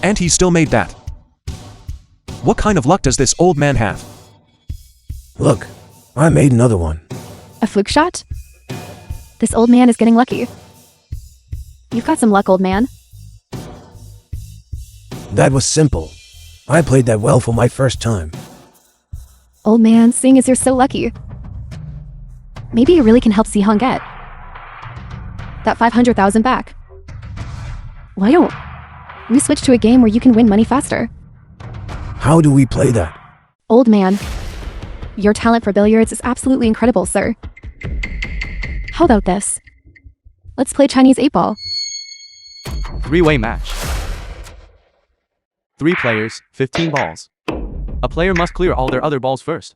And he still made that. What kind of luck does this old man have? Look, I made another one. A fluke shot? This old man is getting lucky. You've got some luck, old man. That was simple. I played that well for my first time. Old man, seeing as you're so lucky, maybe you really can help Zihan get that 500,000 back. Why don't we switch to a game where you can win money faster? How do we play that? Old man, your talent for billiards is absolutely incredible, sir. How about this? Let's play Chinese 8-ball. Three-way match. 3 players, 15 balls. A player must clear all their other balls first.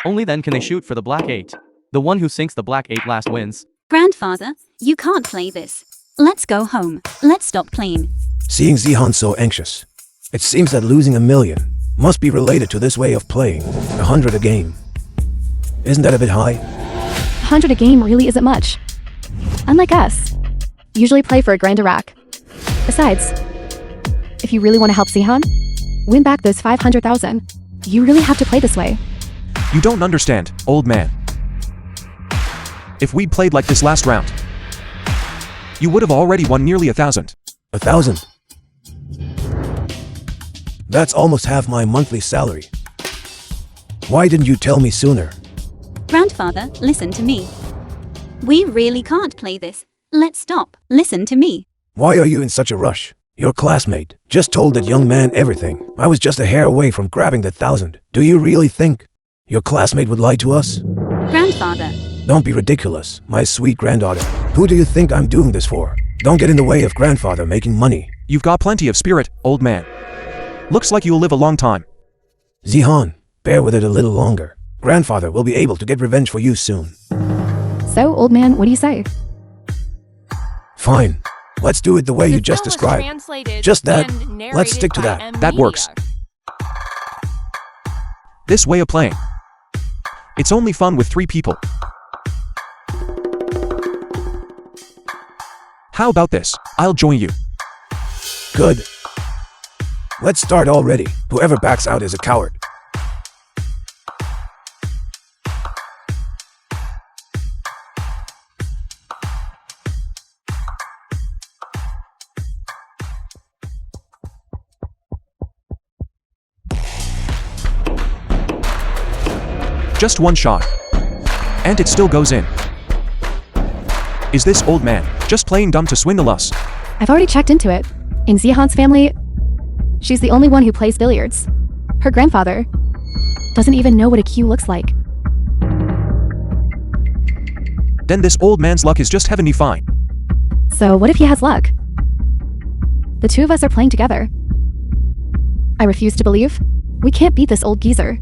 Only then can they shoot for the black 8. The one who sinks the black 8 last wins. Grandfather, you can't play this. Let's go home. Let's stop playing. Seeing Zihan so anxious, it seems that losing $1 million must be related to this way of playing. 100 a game. Isn't that a bit high? 100 a game really isn't much. Unlike us, usually play for a grand a rack. Besides, if you really want to help Zihan win back those 500,000, you really have to play this way. You don't understand, old man. If we'd played like this last round, you would have already won nearly 1,000. 1,000? That's almost half my monthly salary. Why didn't you tell me sooner? Grandfather, listen to me. We really can't play this. Let's stop. Listen to me. Why are you in such a rush? Your classmate just told that young man everything. I was just a hair away from grabbing that 1,000. Do you really think your classmate would lie to us? Grandfather. Don't be ridiculous, my sweet granddaughter. Who do you think I'm doing this for? Don't get in the way of grandfather making money. You've got plenty of spirit, old man. Looks like you'll live a long time. Zihan, bear with it a little longer. Grandfather will be able to get revenge for you soon. So, old man, what do you say? Fine. Let's do it the way you just described. Just that. Let's stick to that. That works. This way of playing. It's only fun with 3 people. How about this? I'll join you. Good. Let's start already. Whoever backs out is a coward. Just one shot. And it still goes in. Is this old man just playing dumb to swindle us? I've already checked into it. In Zihan's family, she's the only one who plays billiards. Her grandfather doesn't even know what a cue looks like. Then this old man's luck is just heavenly fine. So what if he has luck? The 2 of us are playing together. I refuse to believe we can't beat this old geezer.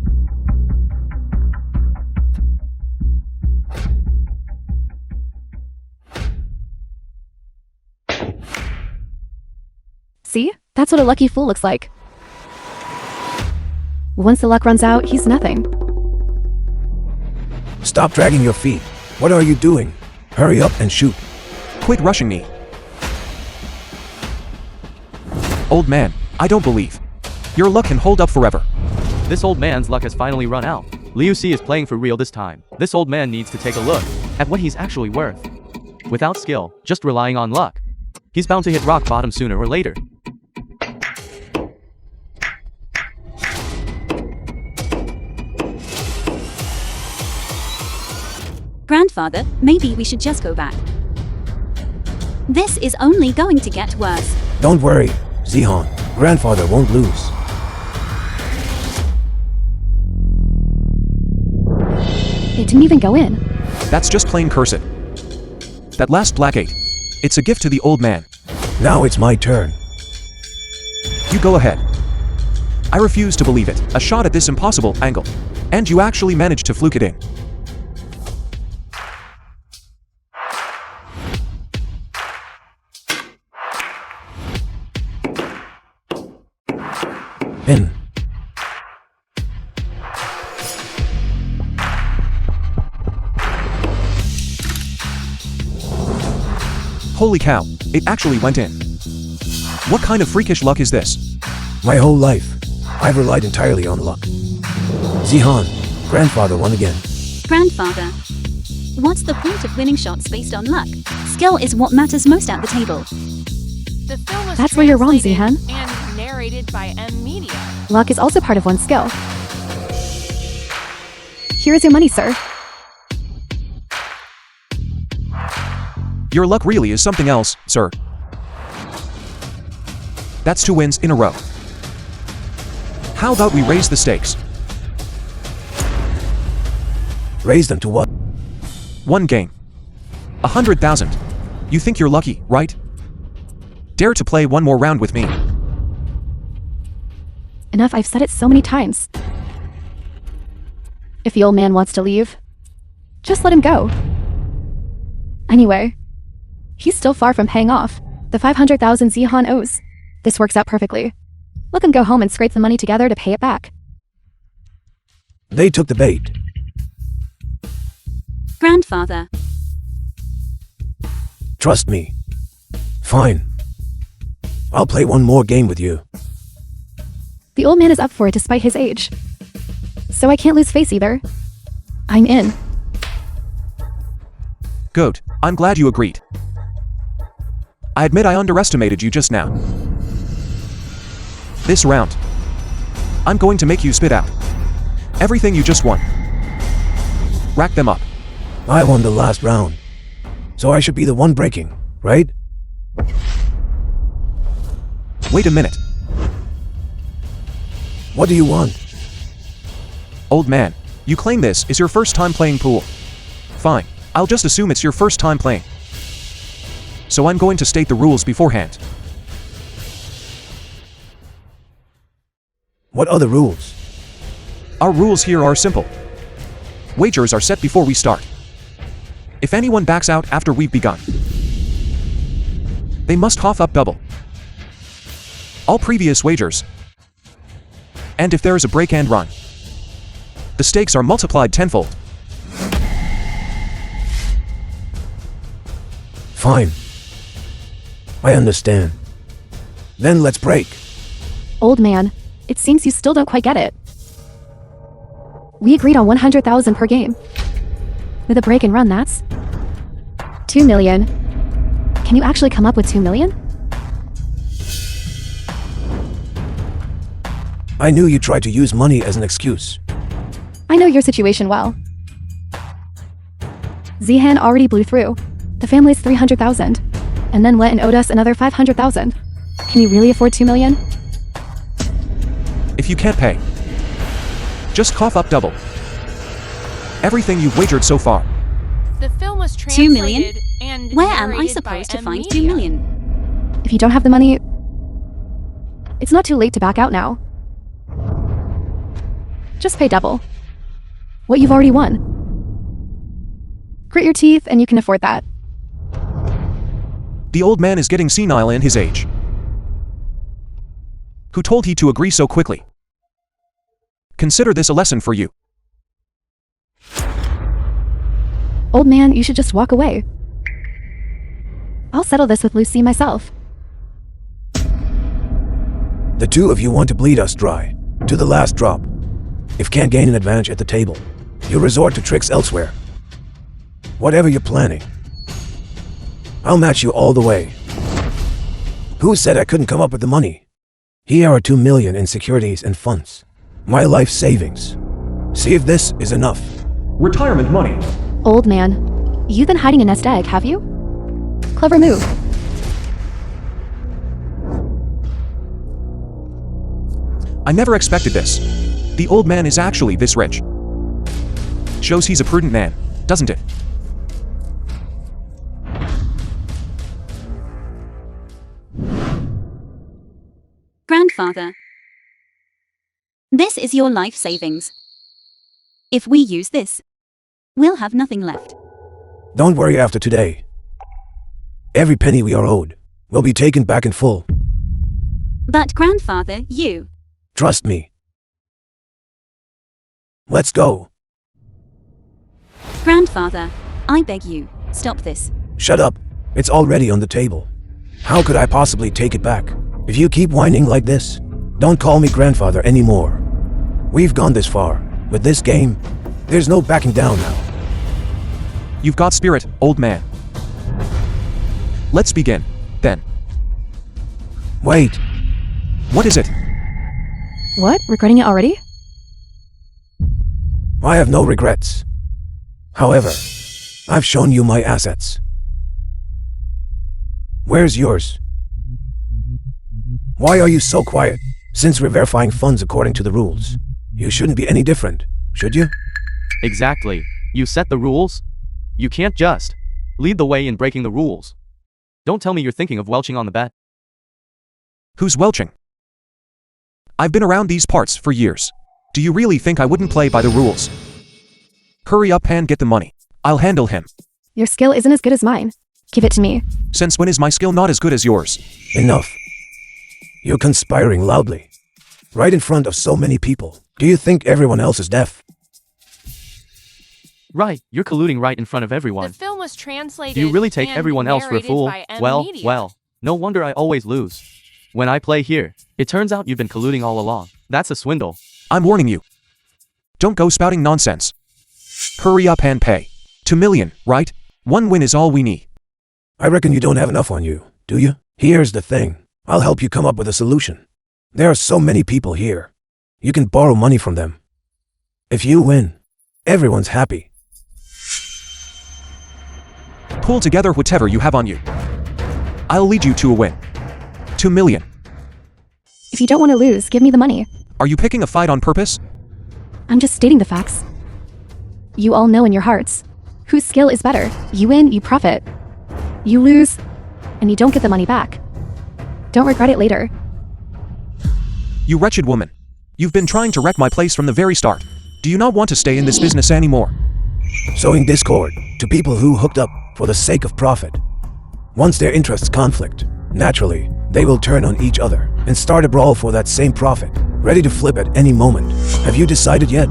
See? That's what a lucky fool looks like. Once the luck runs out, he's nothing. Stop dragging your feet. What are you doing? Hurry up and shoot. Quit rushing me. Old man, I don't believe your luck can hold up forever. This old man's luck has finally run out. Liu C is playing for real this time. This old man needs to take a look at what he's actually worth. Without skill, just relying on luck, he's bound to hit rock bottom sooner or later. Grandfather, maybe we should just go back. This is only going to get worse. Don't worry, Zihan. Grandfather won't lose. It didn't even go in. That's just plain cursed. That last black 8. It's a gift to the old man. Now it's my turn. You go ahead. I refuse to believe it. A shot at this impossible angle. And you actually managed to fluke it in. In. Holy cow, it actually went in. What kind of freakish luck is this? My whole life, I've relied entirely on luck. Zihan, grandfather won again. Grandfather. What's the point of winning shots based on luck? Skill is what matters most at the table. The film was That's where you're wrong, translated Zihan. and narrated by M Media. Luck is also part of one's skill. Here is your money, sir. Your luck really is something else, sir. That's 2 wins in a row. How about we raise the stakes? Raise them to what? 1 game. 100,000. You think you're lucky, right? Dare to play one more round with me. Enough, I've said it so many times. If the old man wants to leave, just let him go. Anyway, he's still far from paying off the 500,000 Zihan owes. This works out perfectly. Let him go home and scrape the money together to pay it back. They took the bait. Grandfather. Trust me. Fine. I'll play one more game with you. The old man is up for it despite his age. So I can't lose face either. I'm in. Good. I'm glad you agreed. I admit I underestimated you just now. This round, I'm going to make you spit out everything you just won. Rack them up. I won the last round. So I should be the one breaking, right? Wait a minute. What do you want? Old man, you claim this is your first time playing pool. Fine, I'll just assume it's your first time playing. So I'm going to state the rules beforehand. What other rules? Our rules here are simple. Wagers are set before we start. If anyone backs out after we've begun, they must cough up double all previous wagers. And if there is a break and run, the stakes are multiplied tenfold. Fine. I understand. Then let's break. Old man, it seems you still don't quite get it. We agreed on 100,000 per game. With a break and run, that's 2 million. Can you actually come up with 2 million? I knew you tried to use money as an excuse. I know your situation well. Zihan already blew through the family's 300,000, and then went and owed us another 500,000. Can you really afford 2 million? If you can't pay, just cough up double everything you've wagered so far. The film was 2 translated million? and Where am I narrated supposed by to find M 2 Media. million? If you don't have the money, it's not too late to back out now. Just pay double what you've already won. Grit your teeth and you can afford that. The old man is getting senile in his age. Who told he to agree so quickly? Consider this a lesson for you. Old man, you should just walk away. I'll settle this with Lucy myself. The two of you want to bleed us dry, to the last drop. If can't gain an advantage at the table, you resort to tricks elsewhere. Whatever you're planning, I'll match you all the way. Who said I couldn't come up with the money? Here are 2 million in securities and funds. My life savings. See if this is enough. Retirement money. Old man, you've been hiding a nest egg, have you? Clever move. I never expected this. The old man is actually this rich. Shows he's a prudent man, doesn't it? Grandfather. This is your life savings. If we use this, we'll have nothing left. Don't worry after today. Every penny we are owed will be taken back in full. But grandfather, you. Trust me. Let's go. Grandfather, I beg you, stop this. Shut up. It's already on the table. How could I possibly take it back? If you keep whining like this, Don't call me grandfather anymore. We've gone this far. With this game, there's no backing down now. You've got spirit, old man. Let's begin, then. Wait, What is it? What? Regretting it already? I have no regrets. However, I've shown you my assets. Where's yours? Why are you so quiet? Since we're verifying funds according to the rules, you shouldn't be any different, should you? Exactly. You set the rules. You can't just lead the way in breaking the rules. Don't tell me you're thinking of welching on the bet. Who's welching? I've been around these parts for years. Do you really think I wouldn't play by the rules? Hurry up and get the money. I'll handle him. Your skill isn't as good as mine. Give it to me. Since when is my skill not as good as yours? Enough. You're conspiring loudly. Right in front of so many people. Do you think everyone else is deaf? Right, you're colluding right in front of The everyone. film was translated. Do you really take and everyone else for a narrated fool? by M Well, Media. well, no wonder I always lose. When I play here, it turns out you've been colluding all along. That's a swindle. I'm warning you. Don't go spouting nonsense. Hurry up and pay. 2 million, right? One win is all we need. I reckon you don't have enough on you, do you? Here's the thing. I'll help you come up with a solution. There are so many people here. You can borrow money from them. If you win, everyone's happy. Pull together whatever you have on you. I'll lead you to a win. 2 million. If you don't want to lose, give me the money. Are you picking a fight on purpose? I'm just stating the facts. You all know in your hearts whose skill is better. You win, you profit. You lose, and you don't get the money back. Don't regret it later. You wretched woman. You've been trying to wreck my place from the very start. Do you not want to stay in this business anymore? Sowing discord to people who hooked up for the sake of profit. Once their interests conflict, naturally, they will turn on each other and start a brawl for that same profit, ready to flip at any moment. Have you decided yet?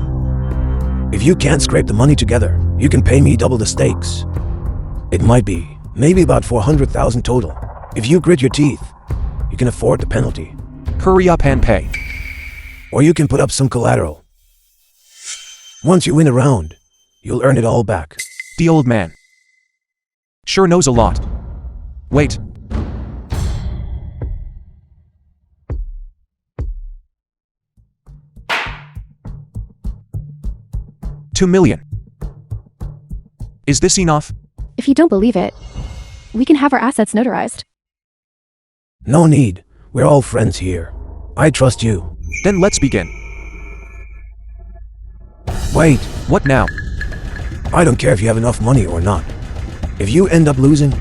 If you can't scrape the money together, you can pay me double the stakes. It might be, maybe about 400,000 total. If you grit your teeth, you can afford the penalty. Hurry up and pay. Or you can put up some collateral. Once you win a round, you'll earn it all back. The old man sure knows a lot. Wait. $2 million. Is this enough? If you don't believe it, we can have our assets notarized. No need. We're all friends here. I trust you. Then let's begin. Wait, What now? I don't care if you have enough money or not. If you end up losing,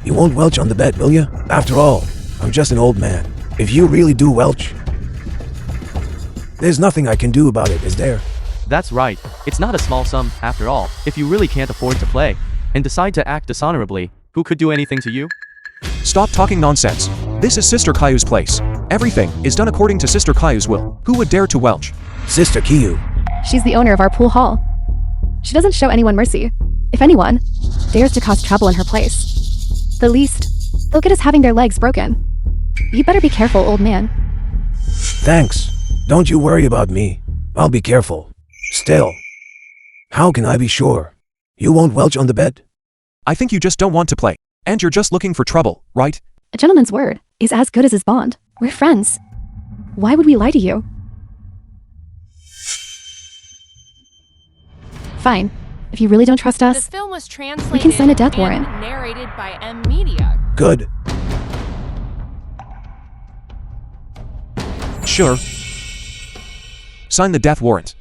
you won't welch on the bet, will you? After all, I'm just an old man. If you really do welch, there's nothing I can do about it, is there? That's right. It's not a small sum, after all. If you really can't afford to play and decide to act dishonorably, who could do anything to you? Stop talking nonsense. This is Sister Caillou's place. Everything is done according to Sister Caillou's will. Who would dare to welch? Sister Kiyu. She's the owner of our pool hall. She doesn't show anyone mercy. If anyone dares to cause trouble in her place, the least they'll get is having their legs broken. You better be careful, old man. Thanks. Don't you worry about me. I'll be careful. Still, how can I be sure you won't welch on the bet? I think you just don't want to play. And you're just looking for trouble, right? A gentleman's word is as good as his bond. We're friends. Why would we lie to you? Fine. If you really don't trust The us, film was translated. we can sign a death and warrant. Narrated by M Media. Good. Sure. Sign the death warrant.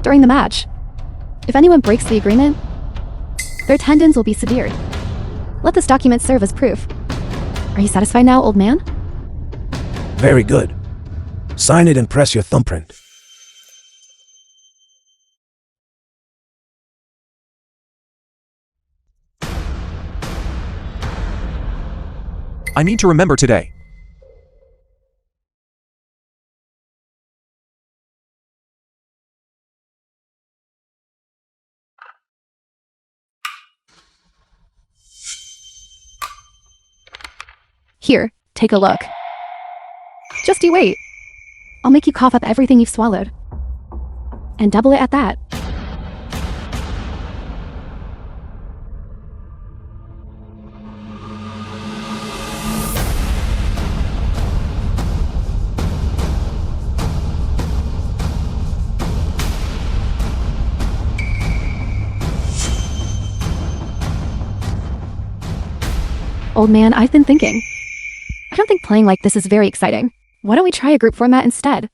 During the match, if anyone breaks the agreement, their tendons will be severed. Let this document serve as proof. Are you satisfied now, old man? Very good. Sign it and press your thumbprint. I need to remember today. Here, take a look. Just you wait. I'll make you cough up everything you've swallowed. And double it at that. Old man, I've been thinking. I don't think playing like this is very exciting. Why don't we try a group format instead?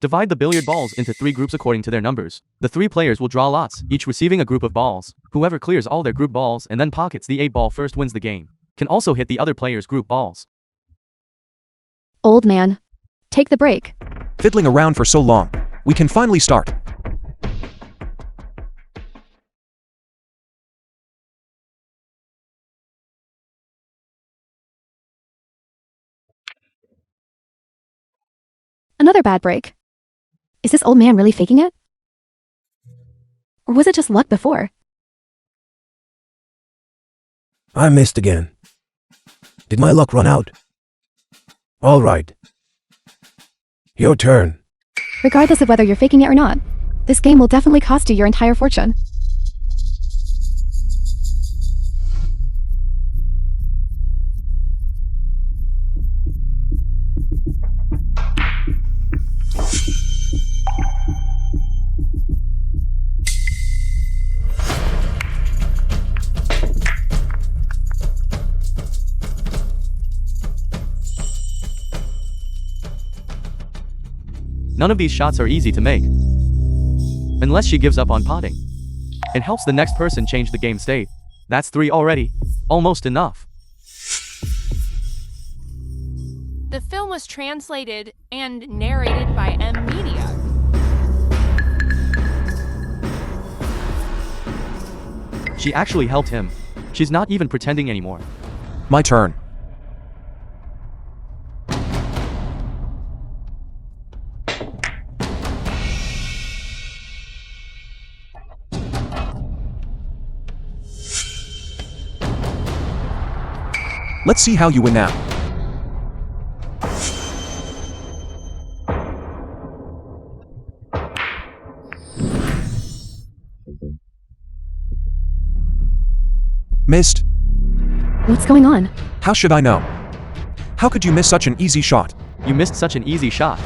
Divide the billiard balls into 3 groups according to their numbers. The 3 players will draw lots, each receiving a group of balls. Whoever clears all their group balls and then pockets the 8 ball first wins the game. Can also hit the other player's group balls. Old man, take the break. Fiddling around for so long. We can finally start. Another bad break. Is this old man really faking it? Or was it just luck before? I missed again. Did my luck run out? All right. Your turn. Regardless of whether you're faking it or not, this game will definitely cost you your entire fortune. None of these shots are easy to make. Unless she gives up on potting. It helps the next person change the game state. That's 3 already. Almost enough. The film was translated and narrated by M Media. She actually helped him. She's not even pretending anymore. My turn. Let's see how you win now. Missed. What's going on? How should I know? How could you miss such an easy shot? You missed such an easy shot.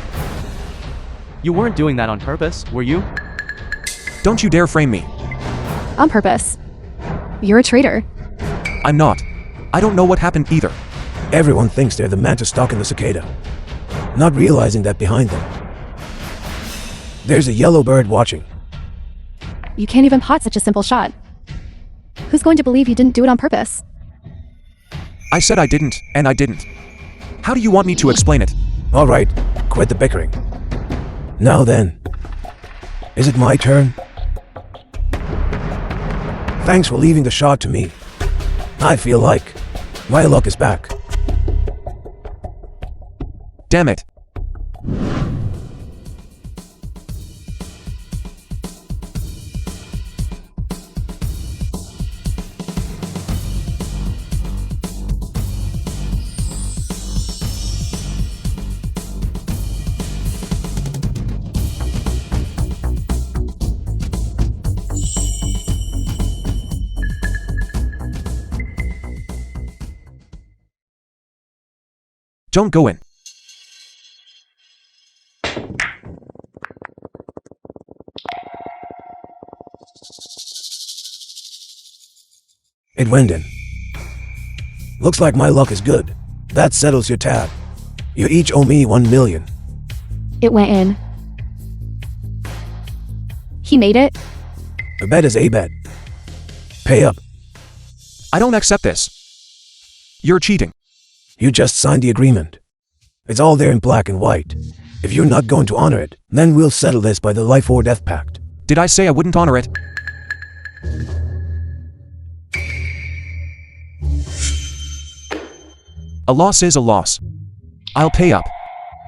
You weren't doing that on purpose, were you? Don't you dare frame me. On purpose. You're a traitor. I'm not. I don't know what happened either. Everyone thinks they're the mantis stalking the cicada, not realizing that behind them, there's a yellow bird watching. You can't even pot such a simple shot. Who's going to believe you didn't do it on purpose? I said I didn't, and I didn't. How do you want me to explain it? All right, quit the bickering. Now then, is it my turn? Thanks for leaving the shot to me. I feel like my luck is back. Damn it. Don't go in. It went in. Looks like my luck is good. That settles your tab. You each owe me 1 million. It went in. He made it? A bet is a bet. Pay up. I don't accept this. You're cheating. You just signed the agreement. It's all there in black and white. If you're not going to honor it, then we'll settle this by the life or death pact. Did I say I wouldn't honor it? A loss is a loss. I'll pay up.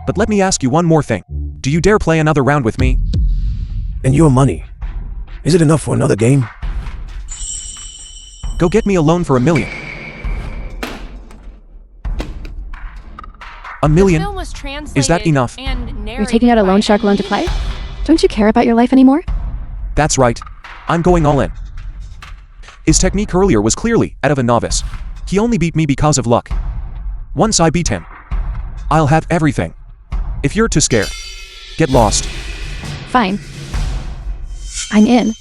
But let me ask you one more thing. Do you dare play another round with me? And your money. Is it enough for another game? Go get me a loan for $1 million. A The million? film was translated that enough? and narrated You're taking out a by loan shark loan to play? Don't you care about your life anymore? That's right. I'm going all in. His technique earlier was clearly that of a novice. He only beat me because of luck. Once I beat him, I'll have everything. If you're too scared, get lost. Fine. I'm in.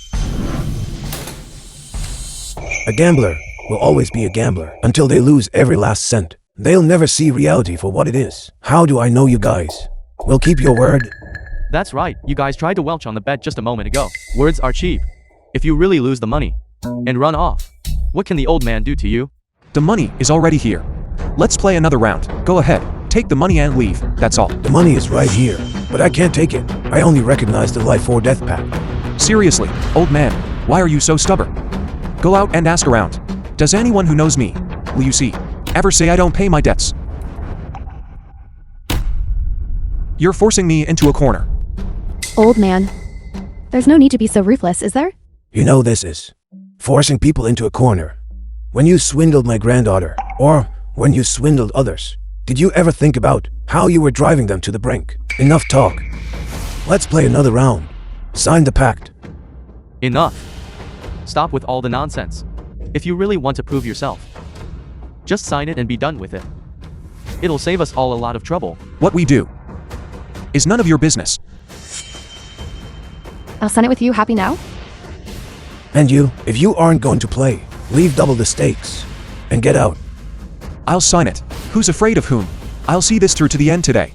A gambler will always be a gambler until they lose every last cent. They'll never see reality for what it is. How do I know you guys will keep your word? That's right, you guys tried to welch on the bet just a moment ago. Words are cheap. If you really lose the money and run off, what can the old man do to you? The money is already here. Let's play another round. Go ahead. Take the money and leave. That's all. The money is right here, but I can't take it. I only recognize the life or death pact. Seriously, old man, why are you so stubborn? Go out and ask around. Does anyone who knows me, will you see, ever say I don't pay my debts? You're forcing me into a corner. Old man. There's no need to be so ruthless, is there? You know this is forcing people into a corner. When you swindled my granddaughter, or when you swindled others, did you ever think about how you were driving them to the brink? Enough talk. Let's play another round. Sign the pact. Enough. Stop with all the nonsense. If you really want to prove yourself, just sign it and be done with it. It'll save us all a lot of trouble. What we do is none of your business. I'll sign it with you. Happy now? And you, if you aren't going to play, leave double the stakes and get out. I'll sign it. Who's afraid of whom? I'll see this through to the end today.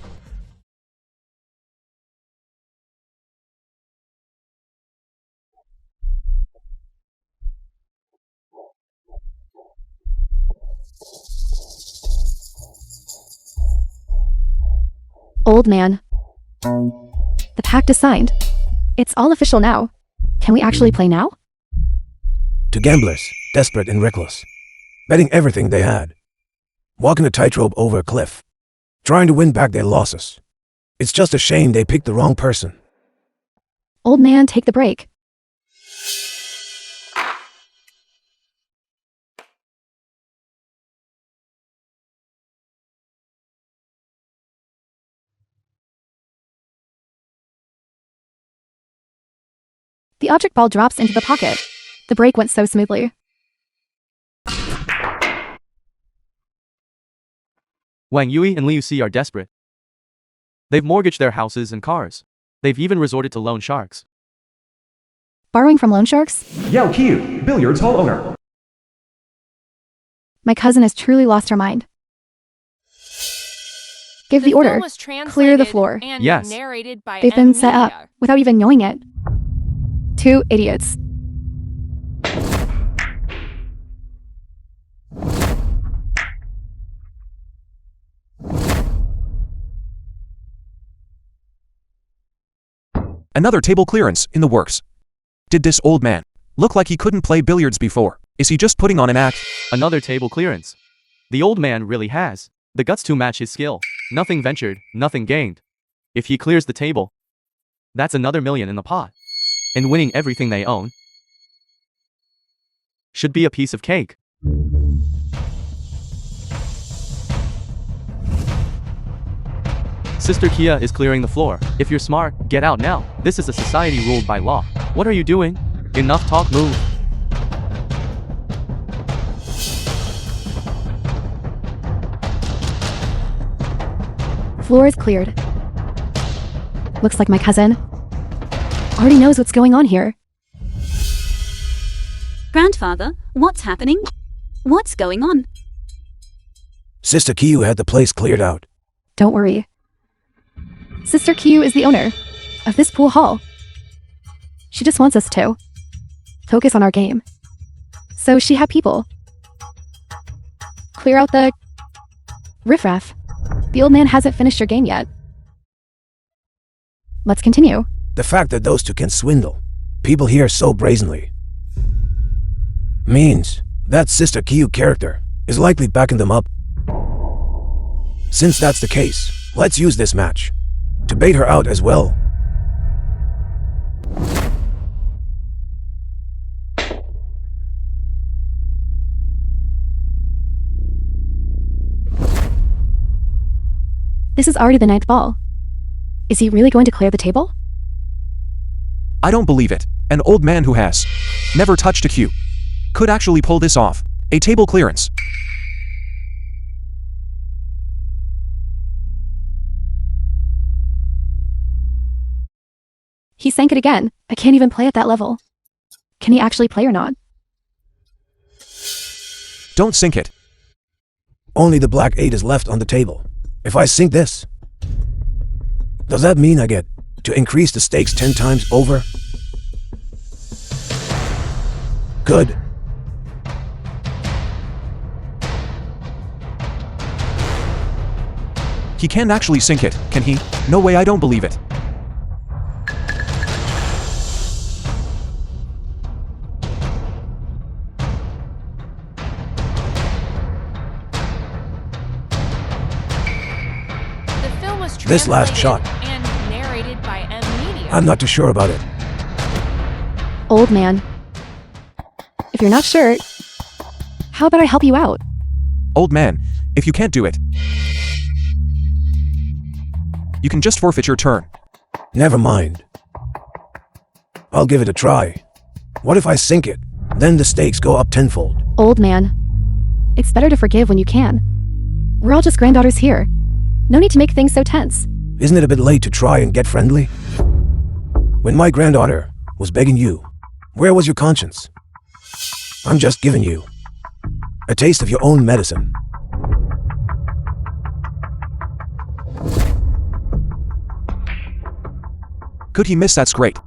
Old man. The pact is signed. It's all official now. Can we actually play now? To gamblers, desperate and reckless, betting everything they had, walking a tightrope over a cliff, trying to win back their losses. It's just a shame they picked the wrong person. Old man, take the break. The object ball drops into the pocket. The break went so smoothly. Wang Yui and Liu Si are desperate. They've mortgaged their houses and cars. They've even resorted to loan sharks. Borrowing from loan sharks? Yao Qiu, Billiards Hall owner. My cousin has truly lost her mind. Give the film order. was Clear the translated floor. and Yes. narrated by They've been set up Media. without even knowing it. 2 idiots. Another table clearance in the works. Did this old man look like he couldn't play billiards before? Is he just putting on an act? Another table clearance. The old man really has the guts to match his skill. Nothing ventured, nothing gained. If he clears the table, that's another million in the pot. And winning everything they own should be a piece of cake. Sister Kia is clearing the floor. If you're smart, get out now. This is a society ruled by law. What are you doing? Enough talk, move. Floor is cleared. Looks like my cousin already knows what's going on here. Grandfather, what's happening? What's going on? Sister Kiyu had the place cleared out. Don't worry. Sister Q is the owner of this pool hall. She just wants us to focus on our game. So she had people clear out the riffraff. The old man hasn't finished your game yet. Let's continue. The fact that those two can swindle people here so brazenly means that Sister Kiyu character is likely backing them up. Since that's the case, let's use this match to bait her out as well. This is already the 9th ball. Is he really going to clear the table? I don't believe it. An old man who has never touched a cue could actually pull this off. A table clearance. He sank it again. I can't even play at that level. Can he actually play or not? Don't sink it. Only the black 8 is left on the table. If I sink this, does that mean I get to increase the stakes 10 times over? Good. He can't actually sink it, can he? No way, I don't believe it. The film was This last shot. and narrated by M. Media. I'm not too sure about it. Old man. If you're not sure, how about I help you out? Old man, if you can't do it, you can just forfeit your turn. Never mind. I'll give it a try. What if I sink it? Then the stakes go up tenfold. Old man. It's better to forgive when you can. We're all just granddaughters here. No need to make things so tense. Isn't it a bit late to try and get friendly? When my granddaughter was begging you, where was your conscience? I'm just giving you a taste of your own medicine. Could he miss? That's great.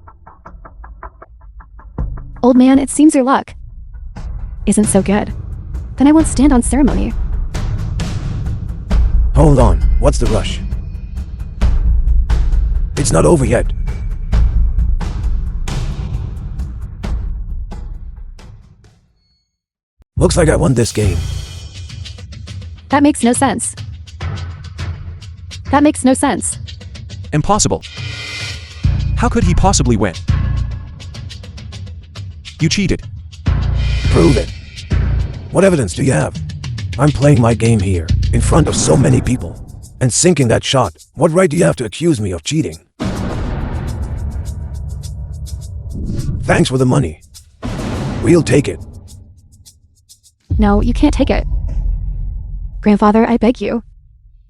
Old man, it seems your luck isn't so good. Then I won't stand on ceremony. Hold on, what's the rush? It's not over yet. Looks like I won this game. That makes no sense. That makes no sense. Impossible. How could he possibly win? You cheated. Prove it. What evidence do you have? I'm playing my game here, in front of so many people, and sinking that shot. What right do you have to accuse me of cheating? Thanks for the money. We'll take it. No, you can't take it. Grandfather, I beg you.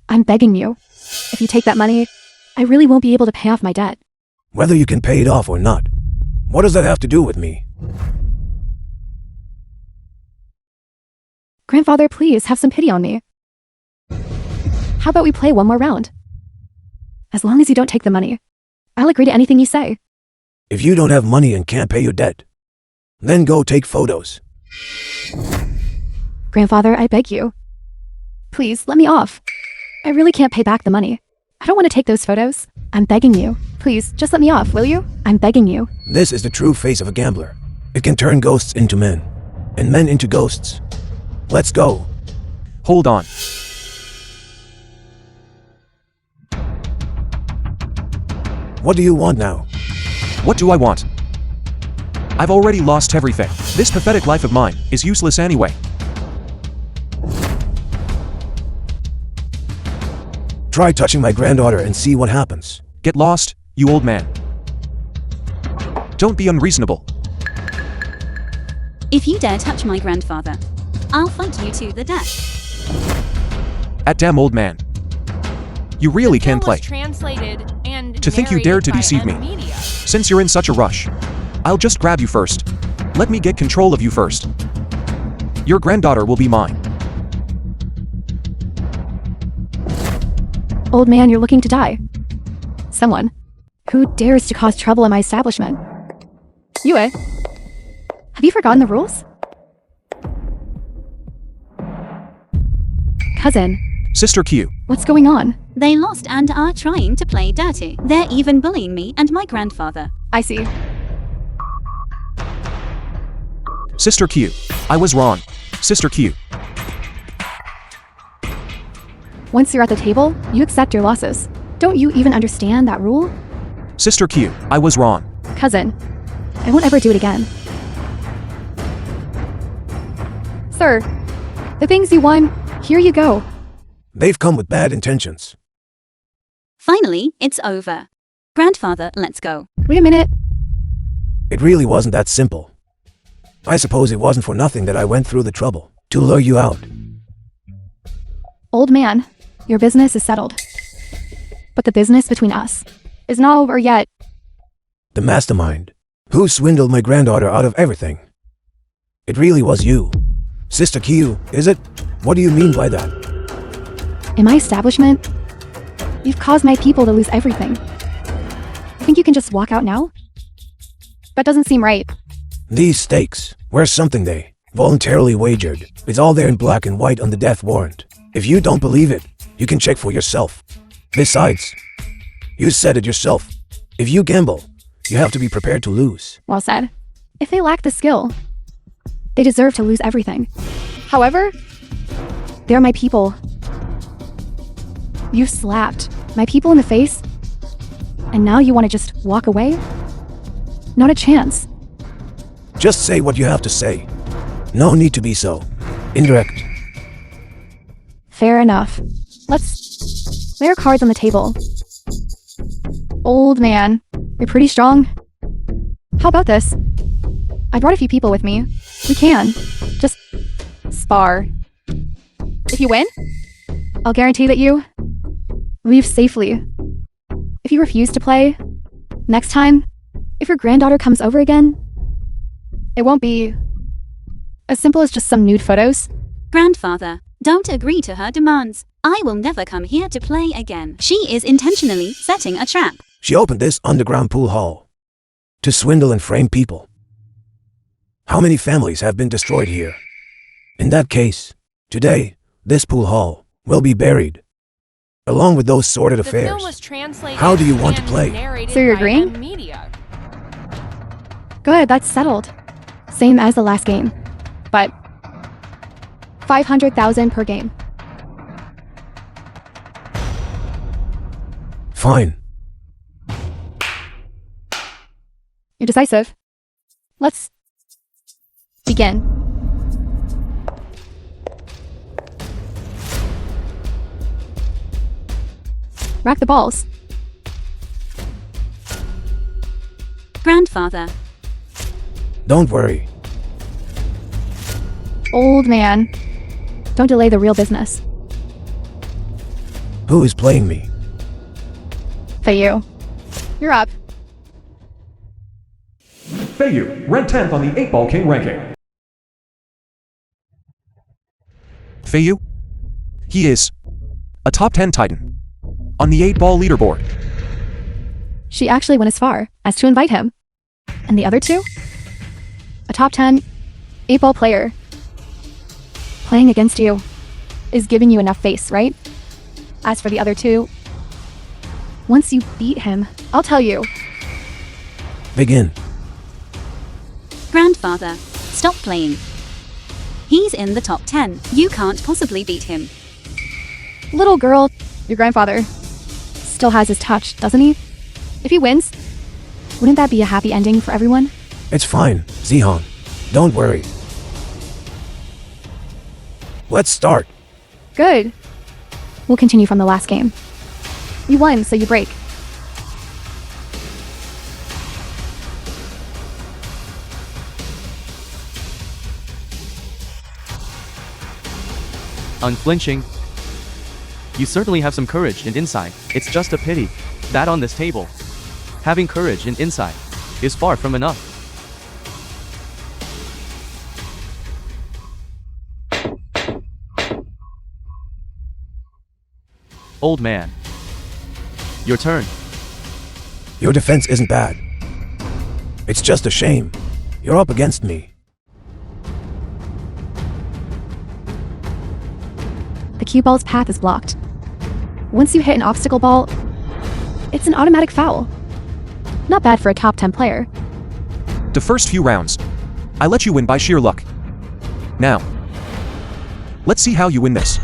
I'm begging you. If you take that money, I really won't be able to pay off my debt. Whether you can pay it off or not, what does that have to do with me? Grandfather, please have some pity on me. How about we play one more round? As long as you don't take the money, I'll agree to anything you say. If you don't have money and can't pay your debt, then go take photos. Grandfather, I beg you. Please, let me off. I really can't pay back the money. I don't want to take those photos. I'm begging you. Please, just let me off, will you? I'm begging you. This is the true face of a gambler. It can turn ghosts into men, and men into ghosts. Let's go. Hold on. What do you want now? What do I want? I've already lost everything. This pathetic life of mine is useless anyway. Try touching my granddaughter and see what happens. Get lost, you old man. Don't be unreasonable. If you dare touch my grandfather, I'll fight you to the death. At damn old man. You really The can film play. was translated and To think you dared to narrated deceive by me. M. Media. Since you're in such a rush, I'll just grab you first. Let me get control of you first. Your granddaughter will be mine. Old man, you're looking to die. Someone who dares to cause trouble in my establishment. Yue, have you forgotten the rules? Cousin, Sister Q. what's going on? They lost and are trying to play dirty. They're even bullying me and my grandfather. I see. Sister Q. I was wrong. Sister Q. Once you're at the table, you accept your losses. Don't you even understand that rule? Sister Q. I was wrong. Cousin, I won't ever do it again. Sir, the things you won, here you go. They've come with bad intentions. Finally, it's over. Grandfather, let's go. Wait a minute. It really wasn't that simple. I suppose it wasn't for nothing that I went through the trouble to lure you out. Old man, your business is settled. But the business between us is not over yet. The mastermind who swindled my granddaughter out of everything. It really was you. Sister Kiyu, is it? What do you mean by that? In my establishment, you've caused my people to lose everything. Think you can just walk out now? That doesn't seem right. These stakes were something they voluntarily wagered. It's all there in black and white on the death warrant. If you don't believe it, you can check for yourself. Besides, you said it yourself. If you gamble, you have to be prepared to lose. Well said. If they lack the skill, they deserve to lose everything. However, they're my people. You slapped my people in the face, and now you want to just walk away? Not a chance. Just say what you have to say. No need to be so indirect. Fair enough. Let's lay our cards on the table. Old man, you're pretty strong. How about this? I brought a few people with me. We can just spar. If you win, I'll guarantee that you leave safely. If you refuse to play, next time, if your granddaughter comes over again, it won't be as simple as just some nude photos. Grandfather, don't agree to her demands. I will never come here to play again. She is intentionally setting a trap. She opened this underground pool hall to swindle and frame people. How many families have been destroyed here? In that case, today, this pool hall will be buried, along with those sordid The film affairs. was translated How do you want to and play? narrated So you're by agreeing? Media. Good, that's settled. Same as the last game. But 500,000 per game. Fine. You're decisive. Let's begin. Rack the balls. Grandfather, Don't worry. Old man. Don't delay the real business. Who is playing me? Feiyu. You're up. Feiyu, ranked 10th on the 8-Ball King ranking. Feiyu? He is a top 10 Titan on the 8-Ball leaderboard. She actually went as far as to invite him. And the other two? A top 10 8-ball player. Playing against you is giving you enough face, right? As for the other two, once you beat him, I'll tell you. Begin. Grandfather, stop playing. He's in the top 10. You can't possibly beat him. Little girl, your grandfather still has his touch, doesn't he? If he wins, wouldn't that be a happy ending for everyone? It's fine, Zihan. Don't worry. Let's start. Good. We'll continue from the last game. You won, so you break. Unflinching. You certainly have some courage and insight. It's just a pity that on this table, having courage and insight is far from enough. Old man. Your turn. Your defense isn't bad. It's just a shame. You're up against me. The cue ball's path is blocked. Once you hit an obstacle ball, it's an automatic foul. Not bad for a top 10 player. The first few rounds, I let you win by sheer luck. Now, let's see how you win this.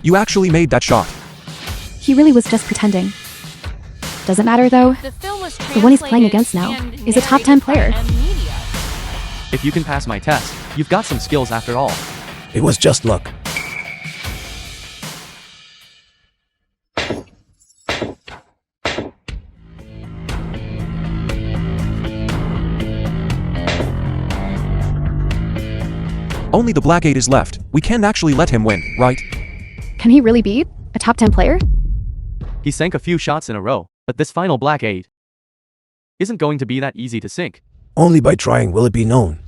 You actually made that shot. He really was just pretending. Doesn't matter though. The film was The one he's playing translated against now and is a top 10 narrated by player. Media. If you can pass my test, you've got some skills after all. It was just luck. Only the black 8 is left. We can't actually let him win, right? Can he really beat a top 10 player? He sank a few shots in a row, but this final black 8 isn't going to be that easy to sink. Only by trying will it be known.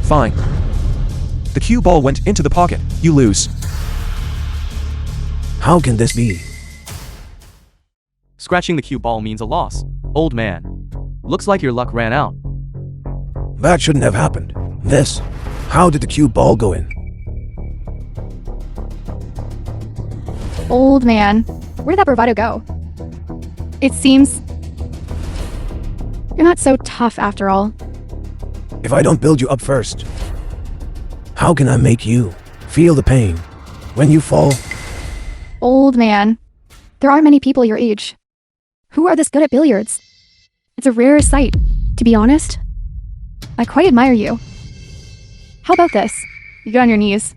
Fine. The cue ball went into the pocket. You lose. How can this be? Scratching the cue ball means a loss. Old man. Looks like your luck ran out. That shouldn't have happened. This. How did the cue ball go in? Old man, where did that bravado go? It seems you're not so tough after all. If I don't build you up first, how can I make you feel the pain when you fall? Old man, there aren't many people your age who are this good at billiards. It's a rare sight, to be honest. I quite admire you. How about this? You get on your knees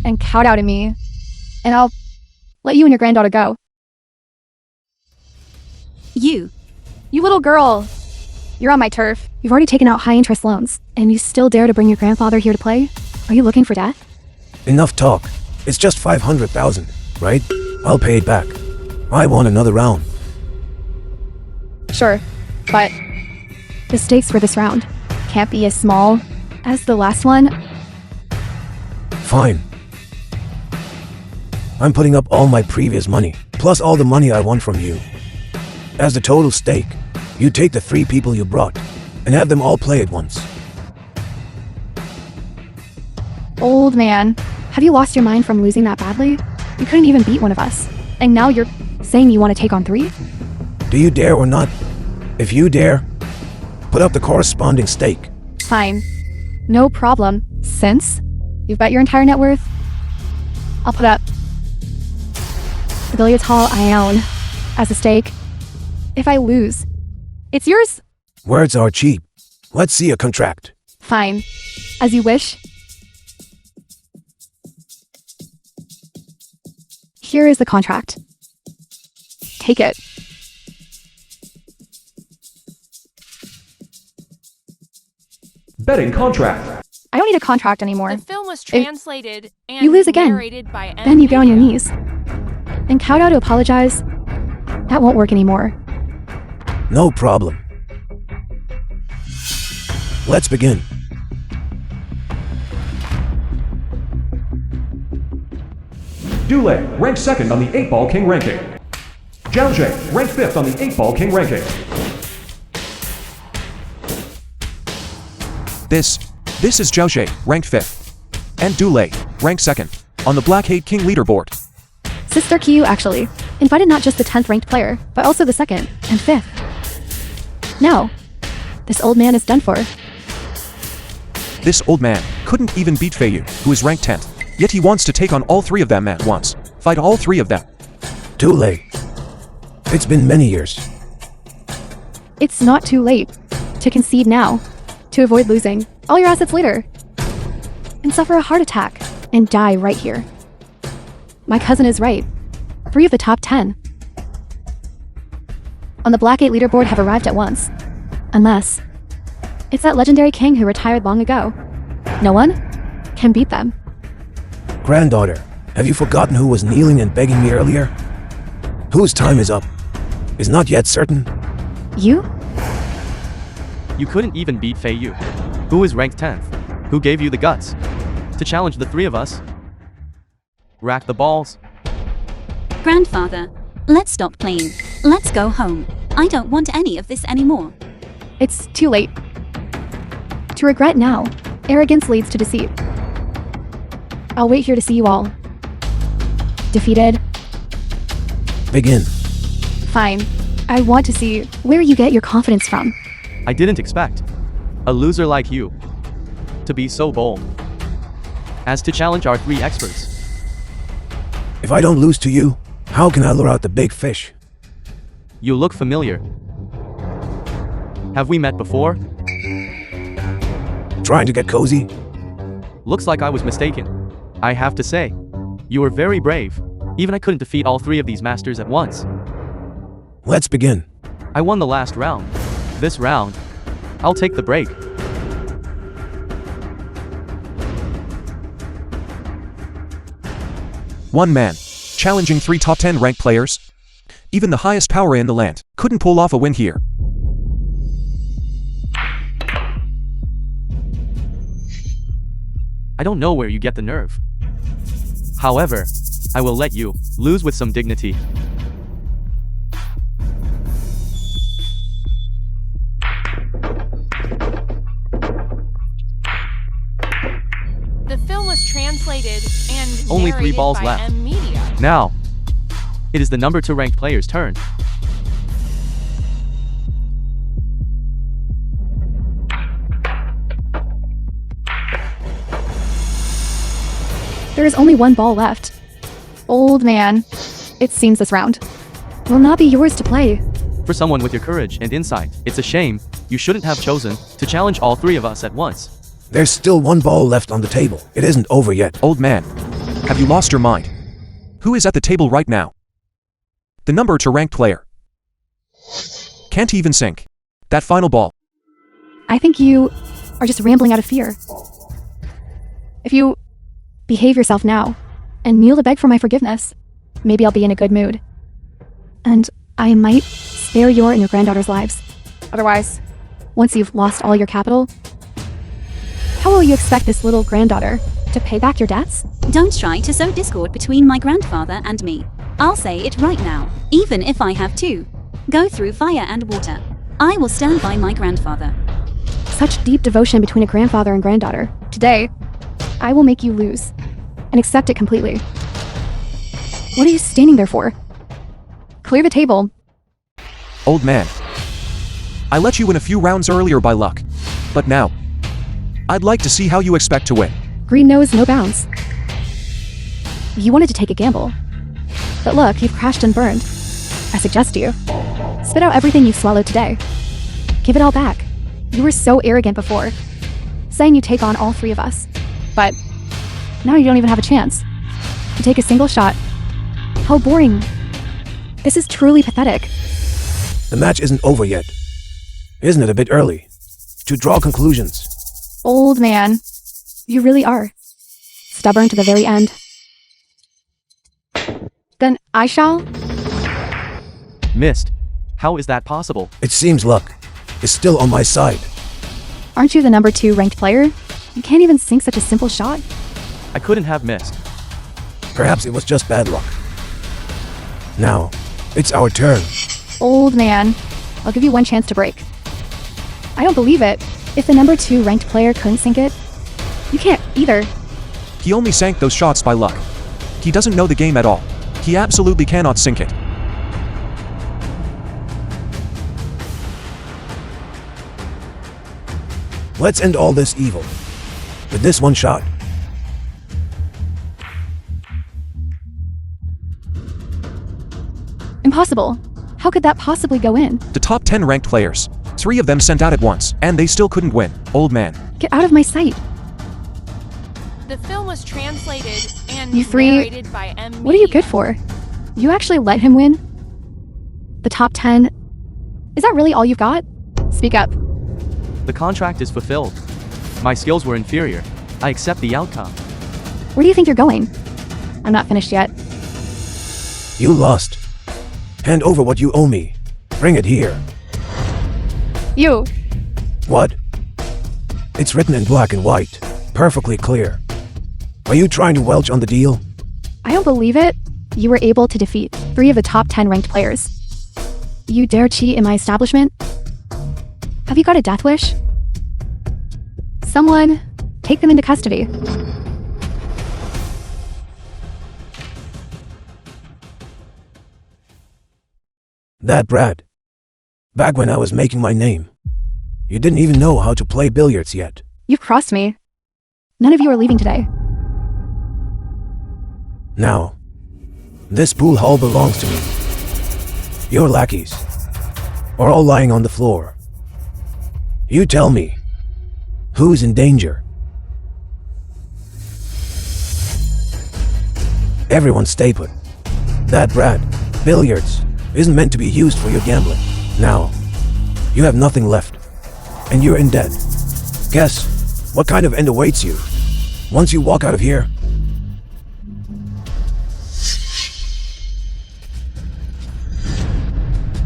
and kowtow to me, and I'll let you and your granddaughter go. You. You little girl! You're on my turf. You've already taken out high-interest loans, and you still dare to bring your grandfather here to play? Are you looking for death? Enough talk. It's just 500,000, right? I'll pay it back. I want another round. Sure, but the stakes for this round can't be as small as the last one. Fine. I'm putting up all my previous money, plus all the money I won from you. As the total stake, you take the 3 people you brought, and have them all play at once. Old man, have you lost your mind from losing that badly? You couldn't even beat one of us, and now you're saying you want to take on 3? Do you dare or not? If you dare, put up the corresponding stake. Fine. No problem. Since you've bet your entire net worth, I'll put up the billiards hall I own as a stake. If I lose, it's yours. Words are cheap. Let's see a contract. Fine. As you wish. Here is the contract. Take it. Betting contract. I don't need a contract anymore. The film was translated and you lose again, narrated by Then you get on your Media. knees and kowtow to apologize. That won't work anymore. No problem. Let's begin. Dulé, ranked 2nd on the 8-ball king ranking. Jiaozhe, ranked 5th on the 8-ball king ranking. This is Jiaozhe, ranked 5th. And Dulé, ranked 2nd, on the black 8 king leaderboard. Sister Q actually invited not just the 10th ranked player, but also the 2nd and 5th. No, this old man is done for. This old man couldn't even beat Feiyu, who is ranked 10th. Yet he wants to take on all 3 of them at once. Fight all 3 of them. Too late. It's been many years. It's not too late to concede now, to avoid losing all your assets later, and suffer a heart attack and die right here. My cousin is right. 3 of the top 10 on the black 8 leaderboard have arrived at once. Unless it's that legendary king who retired long ago. No one can beat them. Granddaughter, have you forgotten who was kneeling and begging me earlier? Whose time is up? Is not yet certain? You? You couldn't even beat Feiyu, who is ranked 10th. Who gave you the guts to challenge the 3 of us? Rack the balls. Grandfather, let's stop playing. Let's go home. I don't want any of this anymore. It's too late. To regret now, arrogance leads to deceit. I'll wait here to see you all defeated. Begin. Fine. I want to see where you get your confidence from. I didn't expect a loser like you to be so bold as to challenge our three experts. If I don't lose to you, how can I lure out the big fish? You look familiar. Have we met before? Trying to get cozy? Looks like I was mistaken. I have to say, you were very brave. Even I couldn't defeat all three of these masters at once. Let's begin. I won the last round. This round, I'll take the break. One man, challenging three top 10 ranked players. Even the highest power in the land couldn't pull off a win here. I don't know where you get the nerve. However, I will let you lose with some dignity. The film was translated and Only 3 narrated balls by left. M Media. Now, it is the number 2 ranked player's turn. There is only one ball left. Old man, it seems this round will not be yours to play. For someone with your courage and insight, it's a shame you shouldn't have chosen to challenge all 3 of us at once. There's still one ball left on the table. It isn't over yet. Old man, have you lost your mind? Who is at the table right now? The number 2 ranked player. Can't even sink that final ball. I think you are just rambling out of fear. If you behave yourself now and kneel to beg for my forgiveness, maybe I'll be in a good mood. And I might spare your and your granddaughter's lives. Otherwise, once you've lost all your capital, how will you expect this little granddaughter to pay back your debts? Don't try to sow discord between my grandfather and me. I'll say it right now. Even if I have to go through fire and water, I will stand by my grandfather. Such deep devotion between a grandfather and granddaughter. Today, I will make you lose and accept it completely. What are you standing there for? Clear the table. Old man, I let you win a few rounds earlier by luck. But now, I'd like to see how you expect to win. Green knows no bounds. You wanted to take a gamble. But look, you've crashed and burned. I suggest you spit out everything you've swallowed today. Give it all back. You were so arrogant before, saying you'd take on all 3 of us. But now you don't even have a chance to take a single shot. How boring. This is truly pathetic. The match isn't over yet. Isn't it a bit early to draw conclusions? Old man, you really are stubborn to the very end. Then I shall. Missed. How is that possible? It seems luck is still on my side. Aren't you the number 2 ranked player? You can't even sink such a simple shot. I couldn't have missed. Perhaps it was just bad luck. Now, it's our turn. Old man, I'll give you one chance to break. I don't believe it. If the number 2 ranked player couldn't sink it, you can't either. He only sank those shots by luck. He doesn't know the game at all. He absolutely cannot sink it. Let's end all this evil with this one shot. Impossible. How could that possibly go in? The top 10 ranked players. 3 of them sent out at once, and they still couldn't win. Old man. Get out of my sight. The film was translated and You 3, narrated by M Media. what are you good for? You actually let him win? The top 10? Is that really all you've got? Speak up. The contract is fulfilled. My skills were inferior. I accept the outcome. Where do you think you're going? I'm not finished yet. You lost. Hand over what you owe me. Bring it here. You! What? It's written in black and white. Perfectly clear. Are you trying to welch on the deal? I don't believe it. You were able to defeat 3 of the top 10 ranked players. You dare cheat in my establishment? Have you got a death wish? Someone, take them into custody. That brat. Back when I was making my name. You didn't even know how to play billiards yet. You've crossed me. None of you are leaving today. Now, this pool hall belongs to me. Your lackeys are all lying on the floor. You tell me, who's in danger? Everyone stay put. That brat, Billiards, isn't meant to be used for your gambling. Now, you have nothing left, and you're in debt. Guess what kind of end awaits you once you walk out of here?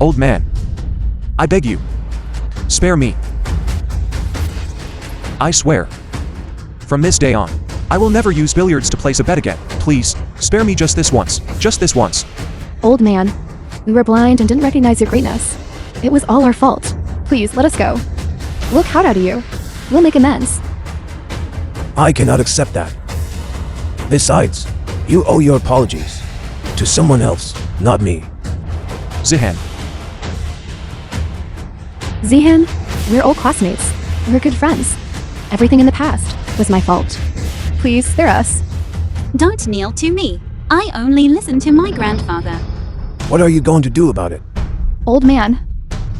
Old man. I beg you. Spare me. I swear. From this day on, I will never use billiards to place a bet again. Please, spare me just this once. Just this once. Old man, we were blind and didn't recognize your greatness. It was all our fault. Please, let us go. We'll count out of you. We'll make amends. I cannot accept that. Besides, you owe your apologies to someone else, not me. Zihan. Zihan, we're old classmates. We're good friends. Everything in the past was my fault. Please, spare us. Don't kneel to me. I only listen to my grandfather. What are you going to do about it? Old man,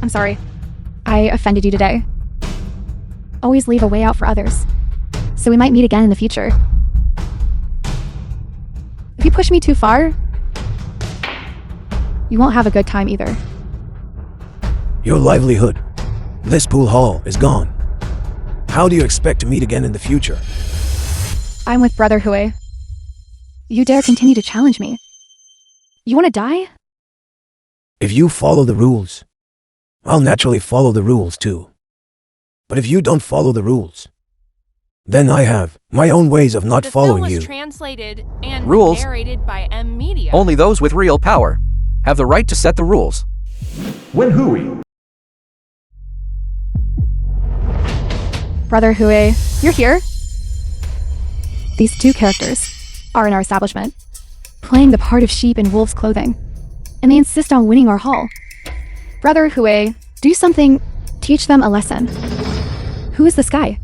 I'm sorry. I offended you today. Always leave a way out for others, so we might meet again in the future. If you push me too far, you won't have a good time either. Your livelihood. This pool hall is gone. How do you expect to meet again in the future? I'm with Brother Hui. You dare continue to challenge me? You want to die? If you follow the rules, I'll naturally follow the rules too. But if you don't follow the rules, then I have my own ways of not The following film you. was translated and Rules? narrated by M Media. Only those with real power have the right to set the rules. When Hui. Brother Hui, you're here? These two characters are in our establishment, playing the part of sheep in wolf's clothing, and they insist on winning our hall. Brother Hui, do something, teach them a lesson. Who is this guy?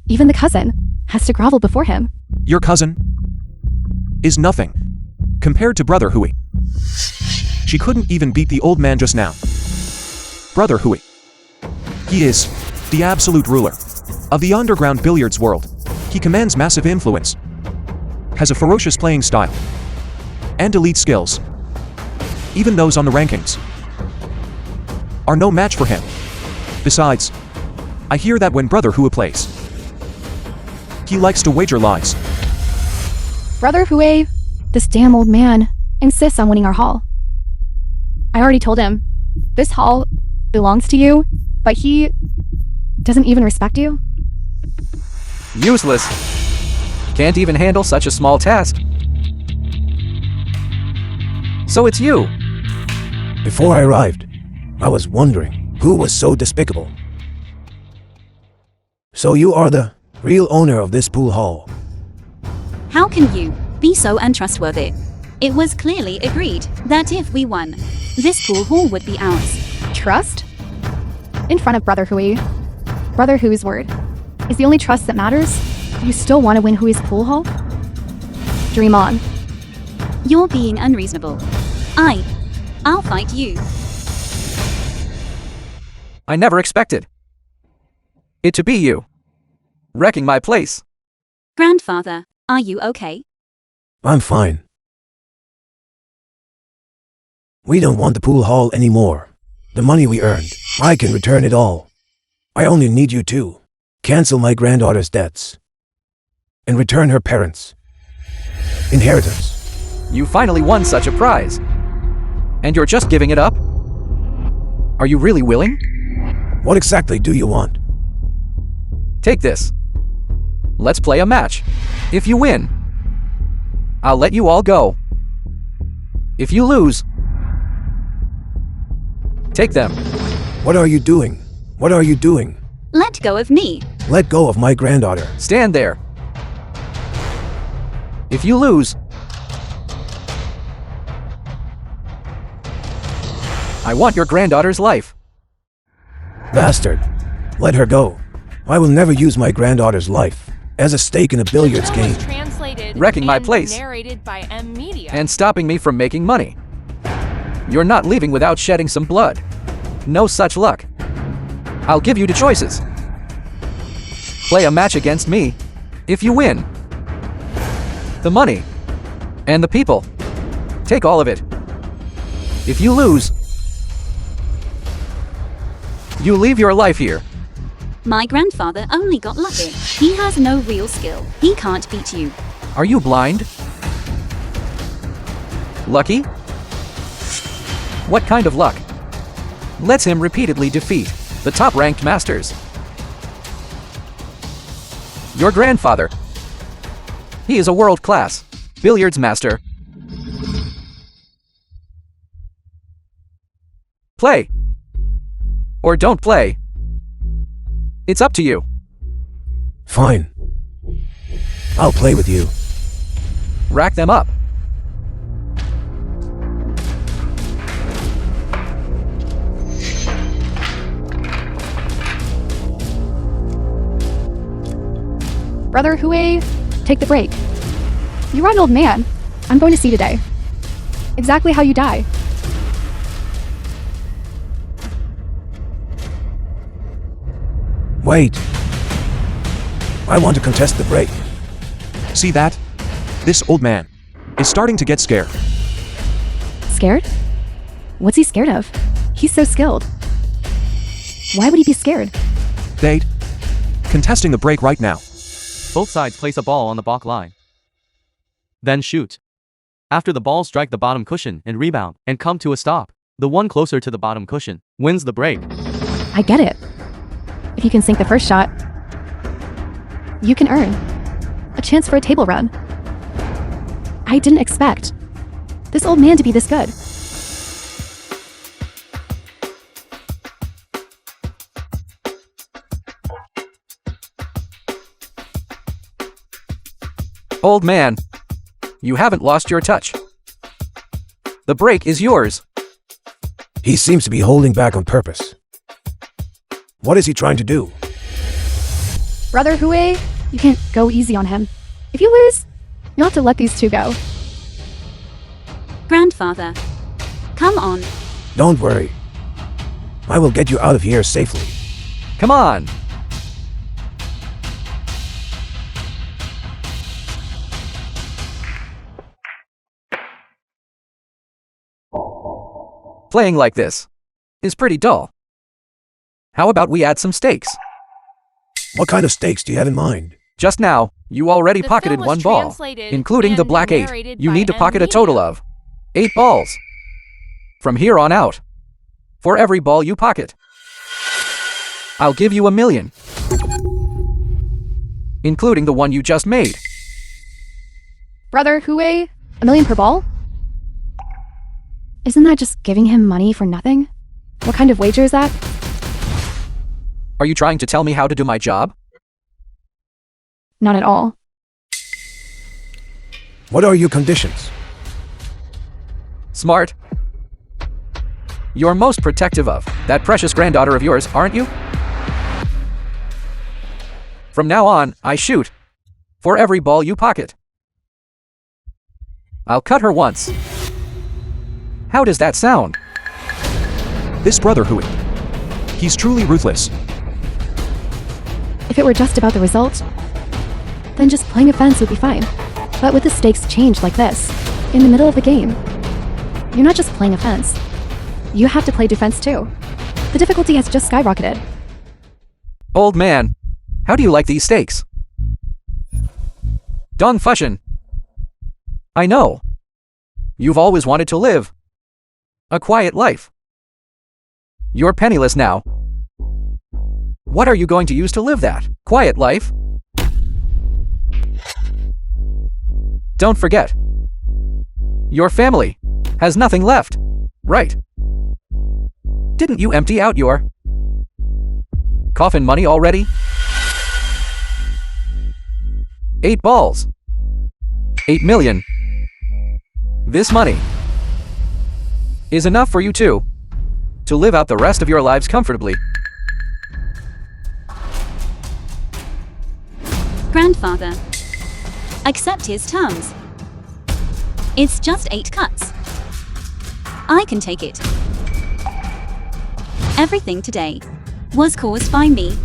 Even the cousin has to grovel before him. Your cousin is nothing compared to Brother Hui. She couldn't even beat the old man just now. Brother Hui. He is the absolute ruler of the underground billiards world. He commands massive influence, has a ferocious playing style, and elite skills. Even those on the rankings are no match for him. Besides, I hear that when Brother Hui plays, he likes to wager lies. Brother Hui, this damn old man insists on winning our hall. I already told him, this hall belongs to you, but he doesn't even respect you. Useless. Can't even handle such a small task. So it's you. Before I arrived, I was wondering who was so despicable. So you are the real owner of this pool hall. How can you be so untrustworthy? It was clearly agreed that if we won, this pool hall would be ours. Trust? In front of Brother Hui. Brother Hui's word is the only trust that matters. You still want to win Hui's pool hall? Dream on. You're being unreasonable. I'll fight you. I never expected it to be you. Wrecking my place. Grandfather, are you okay? I'm fine. We don't want the pool hall anymore. The money we earned, I can return it all. I only need you to cancel my granddaughter's debts and return her parents' inheritance. You finally won such a prize. And you're just giving it up? Are you really willing? What exactly do you want? Take this. Let's play a match. If you win, I'll let you all go. If you lose, take them. What are you doing? What are you doing? Let go of me. Let go of my granddaughter. Stand there. If you lose, I want your granddaughter's life. Bastard. Let her go. I will never use my granddaughter's life as a stake in a billiards The film was game. translated Wrecking my and place. narrated by M Media. And stopping me from making money. You're not leaving without shedding some blood. No such luck. I'll give you two choices. Play a match against me. If you win, the money and the people. Take all of it. If you lose, you leave your life here. My grandfather only got lucky. He has no real skill. He can't beat you. Are you blind? Lucky? What kind of luck? Lets him repeatedly defeat the top-ranked masters. Your grandfather. He is a world-class billiards master. Play. Or don't play. It's up to you. Fine. I'll play with you. Rack them up. Brother Hue, take the break. You're an old man. I'm going to see today. Exactly how you die. Wait. I want to contest the break. See that? This old man is starting to get scared. Scared? What's he scared of? He's so skilled. Why would he be scared? They'd contesting the break right now. Both sides place a ball on the balk line. Then shoot. After the ball strike the bottom cushion and rebound and come to a stop, the one closer to the bottom cushion wins the break. I get it. If you can sink the first shot, you can earn a chance for a table run. I didn't expect this old man to be this good. Old man, you haven't lost your touch. The break is yours. He seems to be holding back on purpose. What is he trying to do? Brother Hue, you can't go easy on him. If you lose, you'll have to let these two go. Grandfather, come on. Don't worry. I will get you out of here safely. Come on. Playing like this is pretty dull. How about we add some stakes? What kind of stakes do you have in mind? Just now, you already The pocketed film one was ball, translated including the and black 8. narrated You by need to M. pocket a total Media. of 8 balls. From here on out. For every ball you pocket, I'll give you $1 million. Including the one you just made. Brother Hue, $1 million per ball? Isn't that just giving him money for nothing? What kind of wager is that? Are you trying to tell me how to do my job? Not at all. What are your conditions? Smart. You're most protective of that precious granddaughter of yours, aren't you? From now on, I shoot. For every ball you pocket. I'll cut her once. How does that sound? This brother Hue, he's truly ruthless. If it were just about the result, then just playing a fence would be fine. But with the stakes changed like this, in the middle of the game, you're not just playing a fence. You have to play defense too. The difficulty has just skyrocketed. Old man, how do you like these stakes? Dong Fushin. I know. You've always wanted to live a quiet life. You're penniless now. What are you going to use to live that quiet life? Don't forget. Your family has nothing left, right? Didn't you empty out your coffin money already? 8 balls. 8 million. This money is enough for you two to live out the rest of your lives comfortably. Grandfather. Accept his terms. It's just 8 cuts. I can take it. Everything today was caused by me.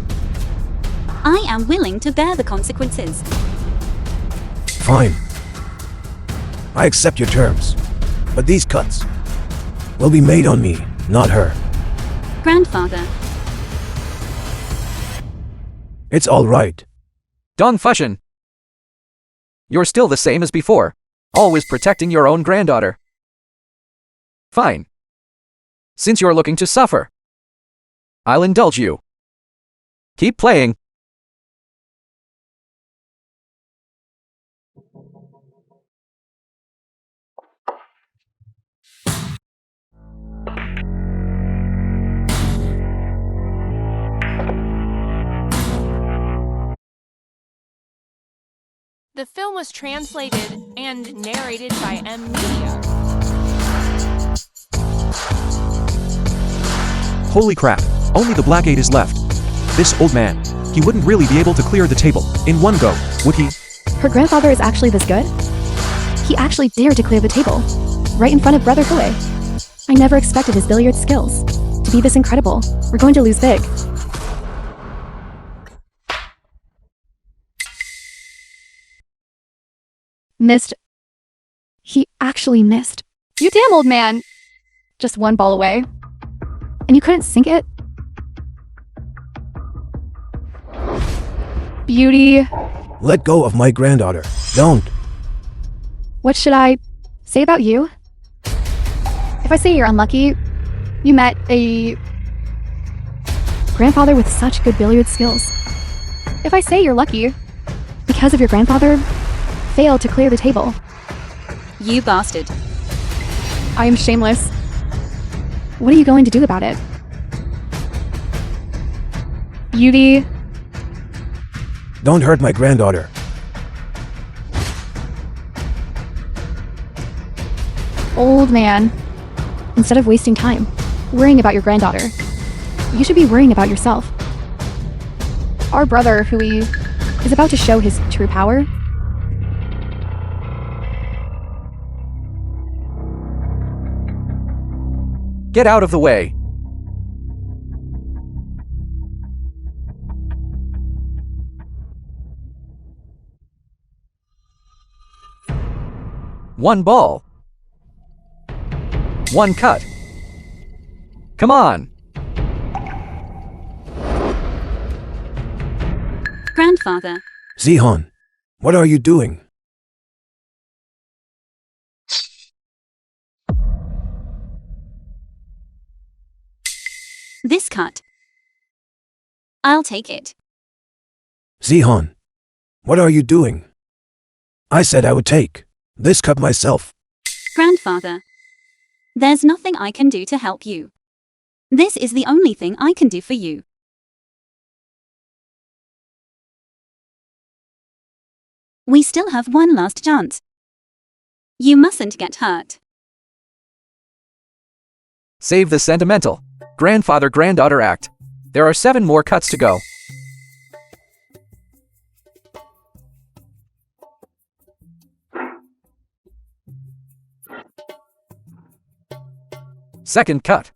I am willing to bear the consequences. Fine. I accept your terms. But these cuts will be made on me, not her. Grandfather. It's all right. Dong Fushin. You're still the same as before, always protecting your own granddaughter. Fine. Since you're looking to suffer, I'll indulge you. Keep playing. The film was translated and narrated by M Media. Holy crap, only the black 8 is left. This old man, he wouldn't really be able to clear the table in one go, would he? Her grandfather is actually this good? He actually dared to clear the table, right in front of Brother Hui. I never expected his billiard skills to be this incredible. We're going to lose big. Missed. He actually missed. You damn old man! Just one ball away. And you couldn't sink it? Beauty. Let go of my granddaughter. Don't. What should I say about you? If I say you're unlucky, you met a grandfather with such good billiard skills. If I say you're lucky, because of your grandfather, failed to clear the table. You bastard. I am shameless. What are you going to do about it? Beauty. Don't hurt my granddaughter. Old man. Instead of wasting time worrying about your granddaughter, you should be worrying about yourself. Our brother, Hui, is about to show his true power. Get out of the way. One ball. One cut. Come on. Grandfather. Zihan, what are you doing? This cut. I'll take it. Zihan, what are you doing? I said I would take this cut myself. Grandfather. There's nothing I can do to help you. This is the only thing I can do for you. We still have one last chance. You mustn't get hurt. Save the sentimental grandfather-granddaughter act. There are 7 more cuts to go. Second cut.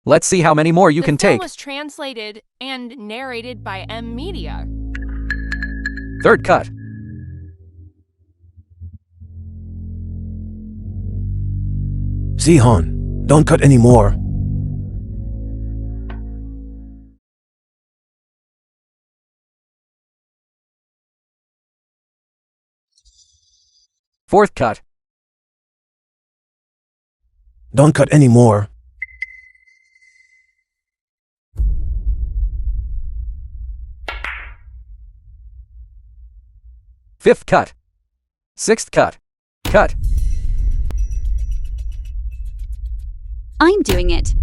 Let's see how many more you can The film take. was translated and narrated by M Media. Third cut. Zihan, don't cut any more. Fourth cut. Don't cut any more. Fifth cut. Sixth cut. Cut. I'm doing it.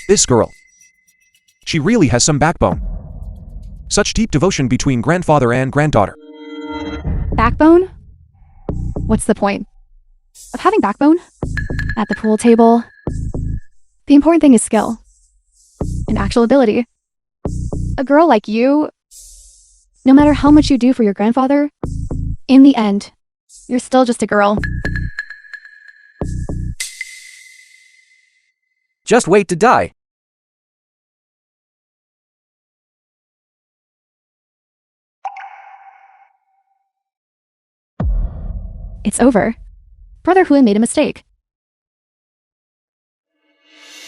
This girl. She really has some backbone. Such deep devotion between grandfather and granddaughter. Backbone? What's the point? of having backbone. At the pool table. The important thing is skill. And actual ability. A girl like you, no matter how much you do for your grandfather, in the end, you're still just a girl. Just wait to die. It's over. Brother Hui made a mistake.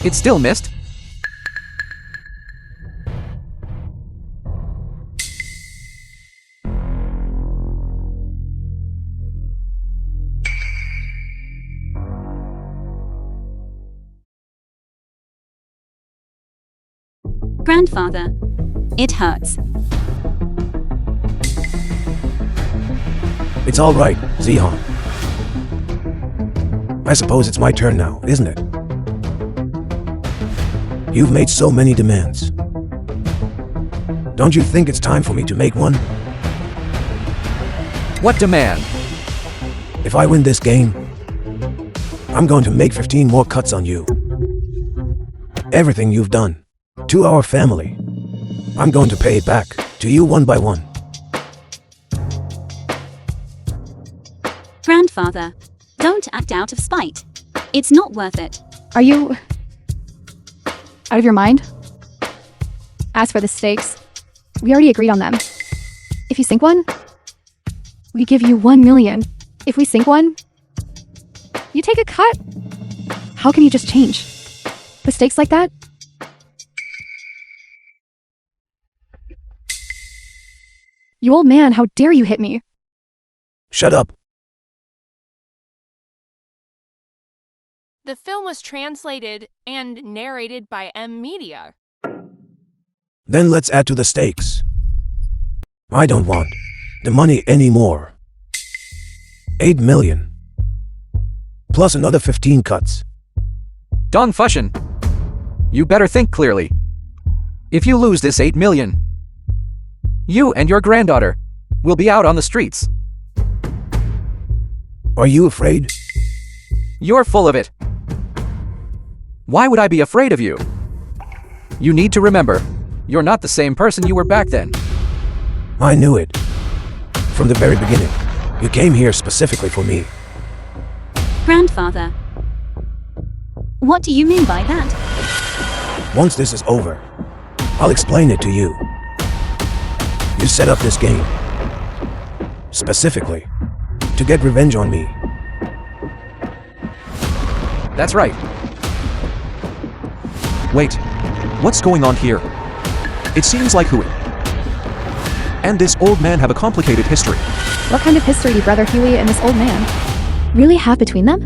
It's still missed. Grandfather, it hurts. It's all right, Zihan. I suppose it's my turn now, isn't it? You've made so many demands. Don't you think it's time for me to make one? What demand? If I win this game, I'm going to make 15 more cuts on you. Everything you've done to our family, I'm going to pay it back to you one by one. Grandfather, don't act out of spite. It's not worth it. Are you out of your mind? As for the stakes, we already agreed on them. If you sink one, we give you 1 million. If we sink one, you take a cut. How can you just change? With stakes like that? You old man, how dare you hit me? Shut up. The film was translated and narrated by M Media. Then let's add to the stakes. I don't want the money anymore. 8 million. Plus another 15 cuts. Dong Fushin. You better think clearly. If you lose this 8 million, you and your granddaughter will be out on the streets. Are you afraid? You're full of it. Why would I be afraid of you? You need to remember, you're not the same person you were back then. I knew it. From the very beginning. You came here specifically for me. Grandfather, what do you mean by that? Once this is over, I'll explain it to you. You set up this game specifically to get revenge on me. That's right. Wait, what's going on here? It seems like Hui and this old man have a complicated history. What kind of history do Brother Huey and this old man really have between them?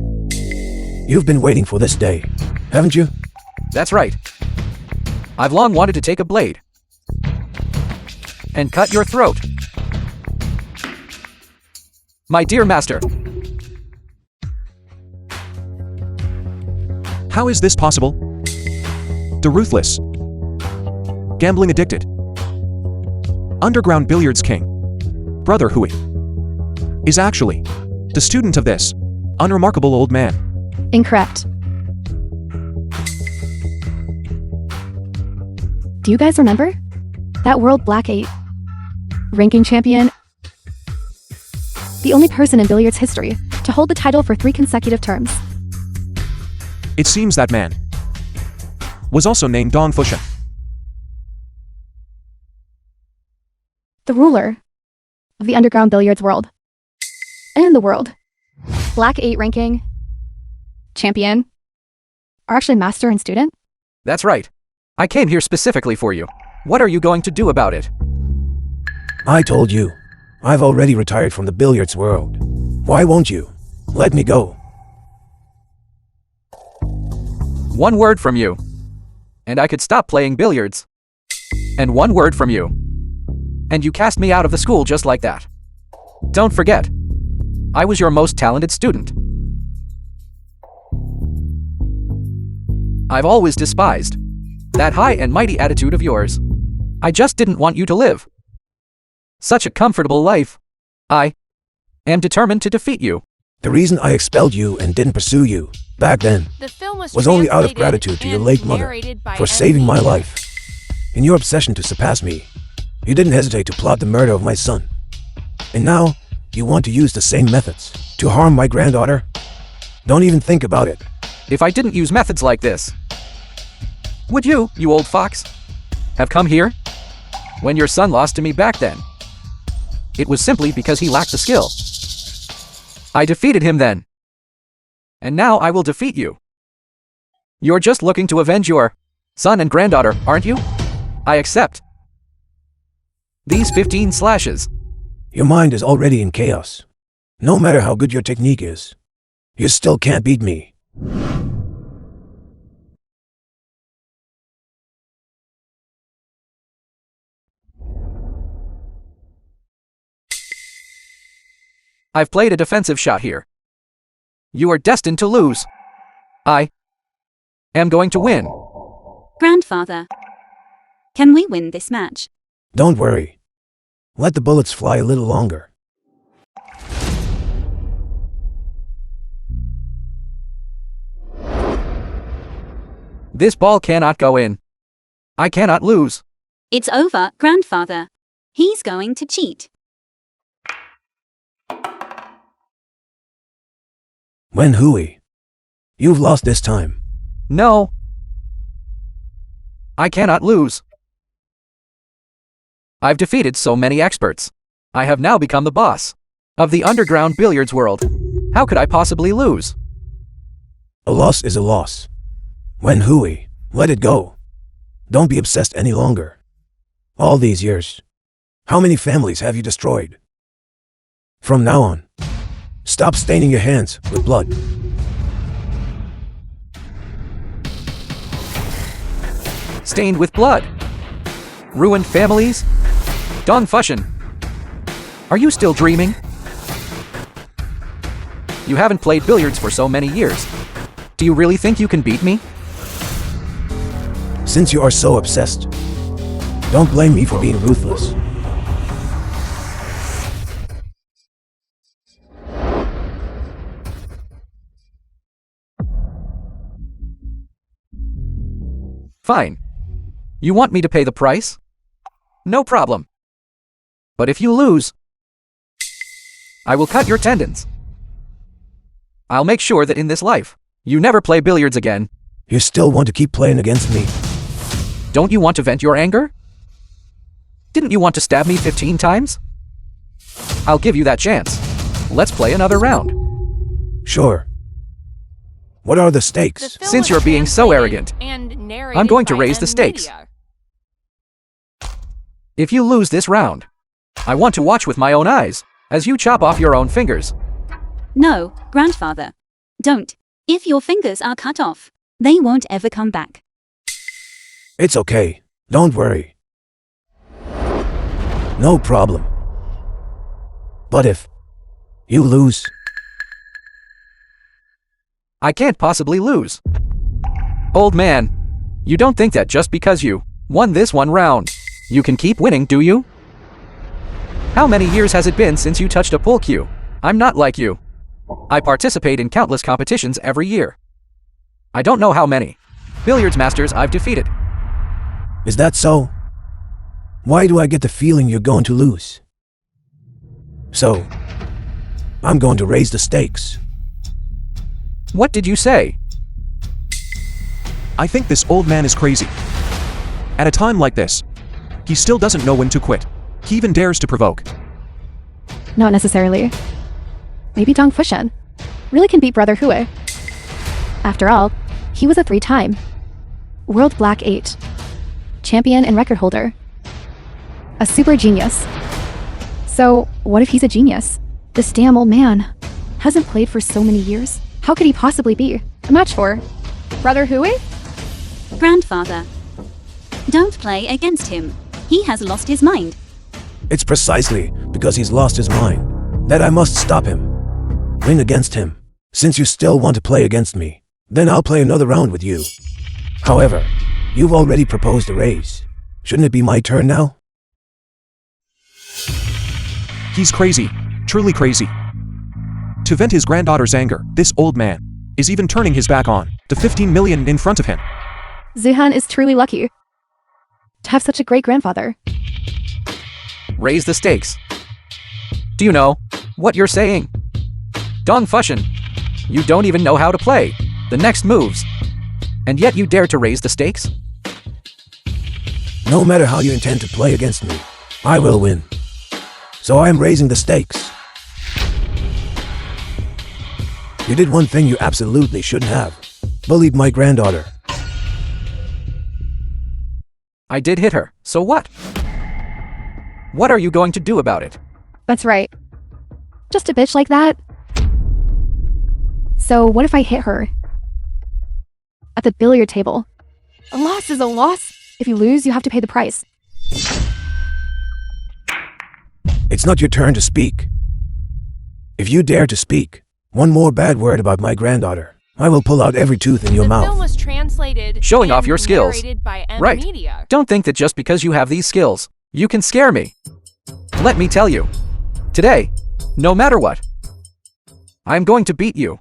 You've been waiting for this day, haven't you? That's right. I've long wanted to take a blade and cut your throat. My dear master. How is this possible? The ruthless, gambling addicted, underground billiards king, Brother Hui, is actually the student of this unremarkable old man. Incorrect. Do you guys remember? That World Black 8 ranking champion, the only person in billiards history to hold the title for 3 consecutive terms. It seems that man was also named Dong Fushin. The ruler of the underground billiards world. And the world. Black 8 ranking, champion, are actually master and student? That's right. I came here specifically for you. What are you going to do about it? I told you, I've already retired from the billiards world. Why won't you let me go? One word from you, and I could stop playing billiards. And one word from you, and you cast me out of the school just like that. Don't forget, I was your most talented student. I've always despised that high and mighty attitude of yours. I just didn't want you to live such a comfortable life. I am determined to defeat you. The reason I expelled you and didn't pursue you back then The film was only out of translated gratitude to your and late mother narrated by for saving my MD. life. In your obsession to surpass me, you didn't hesitate to plot the murder of my son. And now, you want to use the same methods to harm my granddaughter? Don't even think about it. If I didn't use methods like this, would you old fox, have come here? When your son lost to me back then, it was simply because he lacked the skill. I defeated him then. And now I will defeat you. You're just looking to avenge your son and granddaughter, aren't you? I accept. These 15 slashes. Your mind is already in chaos. No matter how good your technique is, you still can't beat me. I've played a defensive shot here. You are destined to lose. I am going to win. Grandfather, can we win this match? Don't worry. Let the bullets fly a little longer. This ball cannot go in. I cannot lose. It's over, Grandfather. He's going to cheat. Wen Hui, you've lost this time. No. I cannot lose. I've defeated so many experts. I have now become the boss of the underground billiards world. How could I possibly lose? A loss is a loss. Wen Hui, let it go. Don't be obsessed any longer. All these years, how many families have you destroyed? From now on, stop staining your hands with blood. Stained with blood. Ruined families. Dong Fushin. Are you still dreaming? You haven't played billiards for so many years. Do you really think you can beat me? Since you are so obsessed, don't blame me for being ruthless. Fine. You want me to pay the price? No problem. But if you lose, I will cut your tendons. I'll make sure that in this life, you never play billiards again. You still want to keep playing against me? Don't you want to vent your anger? Didn't you want to stab me 15 times? I'll give you that chance. Let's play another round. Sure. What are the The stakes? film Since was you're being so translated arrogant, and narrated I'm going to by raise the stakes. Media. If you lose this round, I want to watch with my own eyes as you chop off your own fingers. No, Grandfather. Don't. If your fingers are cut off, they won't ever come back. It's okay. Don't worry. No problem. But if you lose, I can't possibly lose. Old man, you don't think that just because you won this one round, you can keep winning, do you? How many years has it been since you touched a pool cue? I'm not like you. I participate in countless competitions every year. I don't know how many billiards masters I've defeated. is that so? Why do I get the feeling you're going to lose? So, I'm going to raise the stakes. What did you say? I think this old man is crazy. At a time like this, he still doesn't know when to quit. He even dares to provoke. Not necessarily. Maybe Dong Fushan really can beat Brother Hui. After all, he was a 3-time World Black 8 champion and record holder. A super genius. So, what if he's a genius? This damn old man hasn't played for so many years. How could he possibly be a match for Brother Hui? Grandfather, don't play against him. He has lost his mind. It's precisely because he's lost his mind that I must stop him. Win against him. Since you still want to play against me, then I'll play another round with you. However, you've already proposed a raise. Shouldn't it be my turn now? He's crazy. Truly crazy. To vent his granddaughter's anger, this old man is even turning his back on the 15 million in front of him. Zihan is truly lucky to have such a great grandfather. Raise the stakes. Do you know what you're saying? Dong Fushin, you don't even know how to play the next moves, and yet you dare to raise the stakes? No matter how you intend to play against me, I will win. So I am raising the stakes. You did one thing you absolutely shouldn't have. Bullied my granddaughter. I did hit her, so what? What are you going to do about it? That's right. Just a bitch like that. So what if I hit her? At the billiard table. A loss is a loss. If you lose, you have to pay the price. It's not your turn to speak. If you dare to speak one more bad word about my granddaughter, I will pull out every tooth in your The film mouth. was translated Showing and off your skills. narrated by M Right. Media. Don't think that just because you have these skills, you can scare me. Let me tell you. Today, no matter what, I'm going to beat you.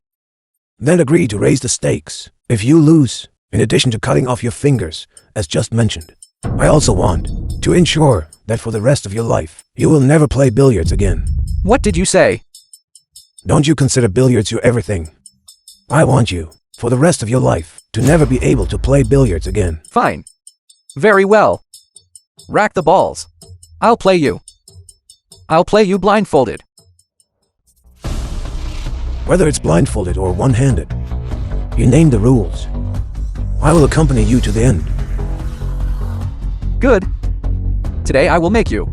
Then agree to raise the stakes. If you lose, in addition to cutting off your fingers, as just mentioned, I also want to ensure that for the rest of your life, you will never play billiards again. What did you say? Don't you consider billiards your everything? I want you, for the rest of your life, to never be able to play billiards again. Fine. Very well. Rack the balls. I'll play you. I'll play you blindfolded. Whether it's blindfolded or one-handed, you name the rules. I will accompany you to the end. Good. Today I will make you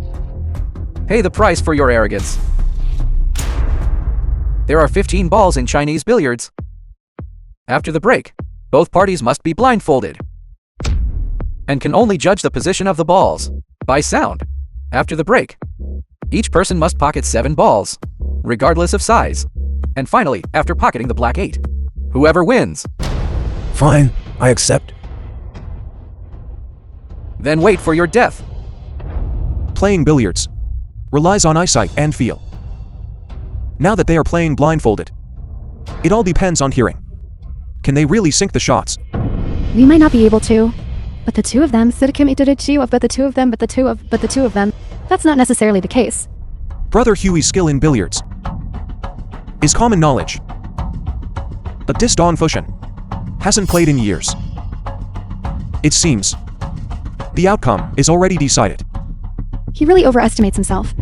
pay the price for your arrogance. There are 15 balls in Chinese billiards. After the break, both parties must be blindfolded and can only judge the position of the balls by sound. After the break, each person must pocket 7 balls, regardless of size. And finally, after pocketing the black 8, whoever wins. Fine, I accept. Then wait for your death. Playing billiards relies on eyesight and feel. Now that they are playing blindfolded, it all depends on hearing. Can they really sink the shots? We might not be able to, but the two of them, but the two of them, but the two of them, that's not necessarily the case. Brother Huey's skill in billiards is common knowledge. But this Dong Fushin hasn't played in years. It seems the outcome is already decided. He really overestimates himself.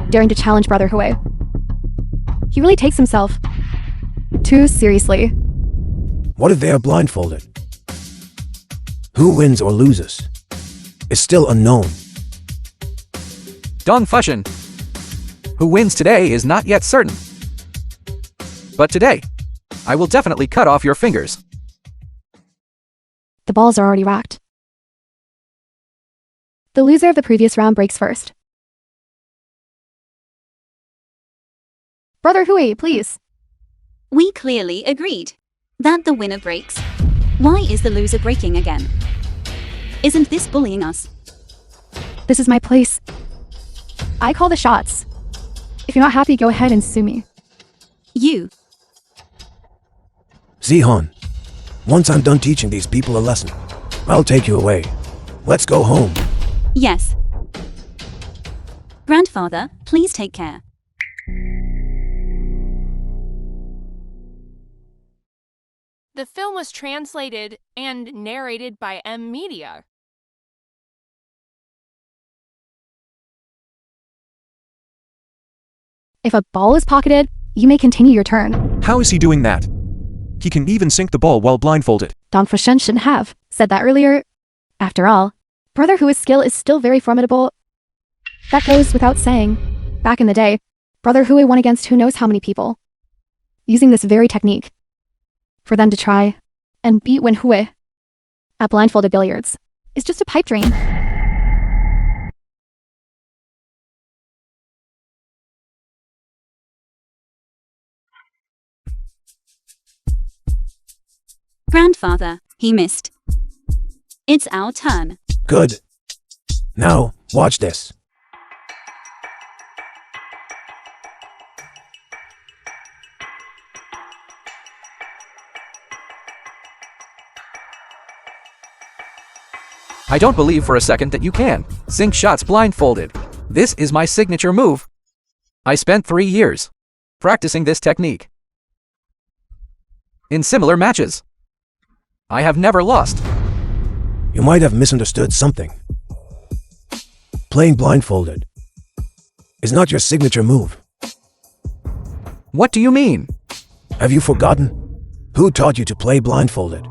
Daring to challenge Brother Hui. He really takes himself too seriously. What if they are blindfolded? Who wins or loses is still unknown. Dong Fushin, who wins today is not yet certain. But today, I will definitely cut off your fingers. The balls are already racked. The loser of the previous round breaks first. Brother Hui, please. We clearly agreed that the winner breaks. Why is the loser breaking again? Isn't this bullying us? This is my place. I call the shots. If you're not happy, go ahead and sue me. You. Zihan, once I'm done teaching these people a lesson, I'll take you away. Let's go home. Yes. Grandfather, please take care. The film was translated and narrated by M Media. If a ball is pocketed, you may continue your turn. How is he doing that? He can even sink the ball while blindfolded. Dong Fushin shouldn't have said that earlier. After all, Brother Hui's skill is still very formidable. That goes without saying. Back in the day, Brother Hui won against who knows how many people. Using this very technique. For them to try and beat Wen Hui at blindfolded billiards is just a pipe dream. Grandfather, he missed. It's our turn. Good. Now, watch this. I don't believe for a second that you can sink shots blindfolded. This is my signature move. I spent 3 years practicing this technique in similar matches. I have never lost. You might have misunderstood something. Playing blindfolded is not your signature move. What do you mean? Have you forgotten? Who taught you to play blindfolded?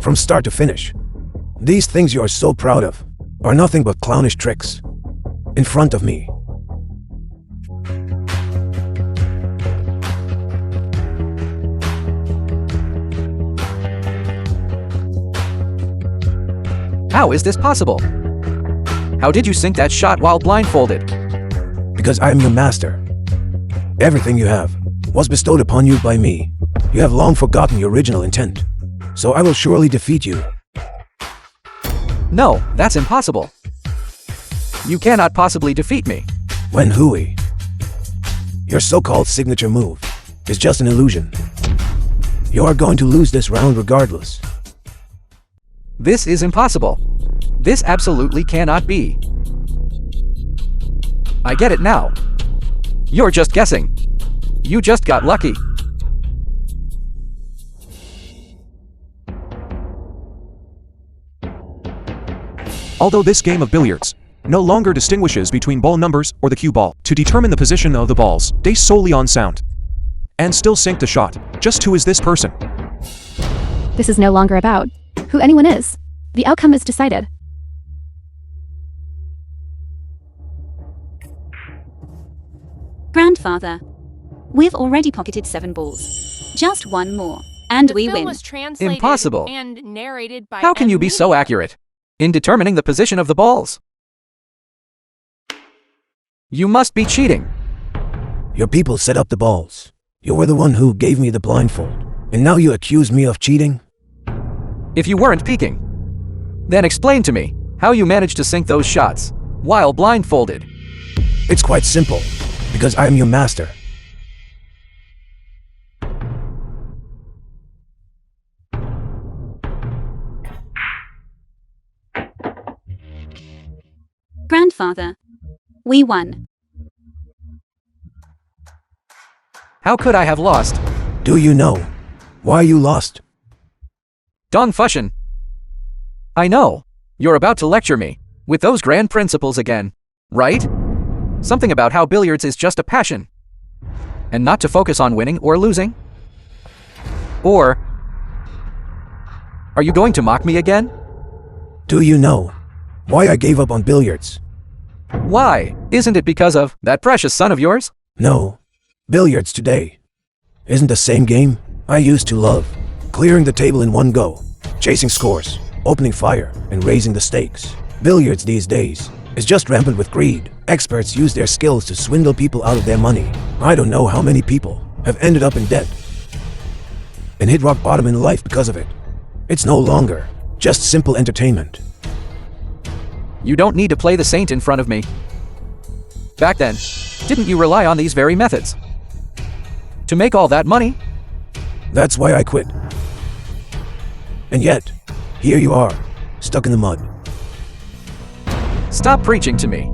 From start to finish, these things you are so proud of are nothing but clownish tricks in front of me. How is this possible? How did you sink that shot while blindfolded? Because I am your master. Everything you have was bestowed upon you by me. You have long forgotten your original intent, so I will surely defeat you. No, that's impossible. You cannot possibly defeat me. When Hui, your so-called signature move, is just an illusion. You are going to lose this round regardless. This is impossible. This absolutely cannot be. I get it now. You're just guessing. You just got lucky. Although this game of billiards no longer distinguishes between ball numbers or the cue ball to determine the position of the balls, based solely on sound, and still sink the shot. Just who is this person? This is no longer about who anyone is. The outcome is decided. Grandfather, we've already pocketed 7 balls. Just 1 more, and The we film win. was translated Impossible. and narrated by How can you be so accurate in determining the position of the balls? You must be cheating. Your people set up the balls. You were the one who gave me the blindfold, and now you accuse me of cheating? If you weren't peeking, then explain to me how you managed to sink those shots while blindfolded. It's quite simple, because I am your master. Grandfather, we won. How could I have lost? Do you know why you lost? Dong Fushin. I know. You're about to lecture me with those grand principles again, right? Something about how billiards is just a passion, and not to focus on winning or losing? Or are you going to mock me again? Do you know why I gave up on billiards? Why? Isn't it because of that precious son of yours? No. Billiards today isn't the same game I used to love. Clearing the table in one go, chasing scores, opening fire, and raising the stakes. Billiards these days is just rampant with greed. Experts use their skills to swindle people out of their money. I don't know how many people have ended up in debt and hit rock bottom in life because of it. It's no longer just simple entertainment. You don't need to play the saint in front of me. Back then, didn't you rely on these very methods to make all that money? That's why I quit. And yet, here you are, stuck in the mud. Stop preaching to me.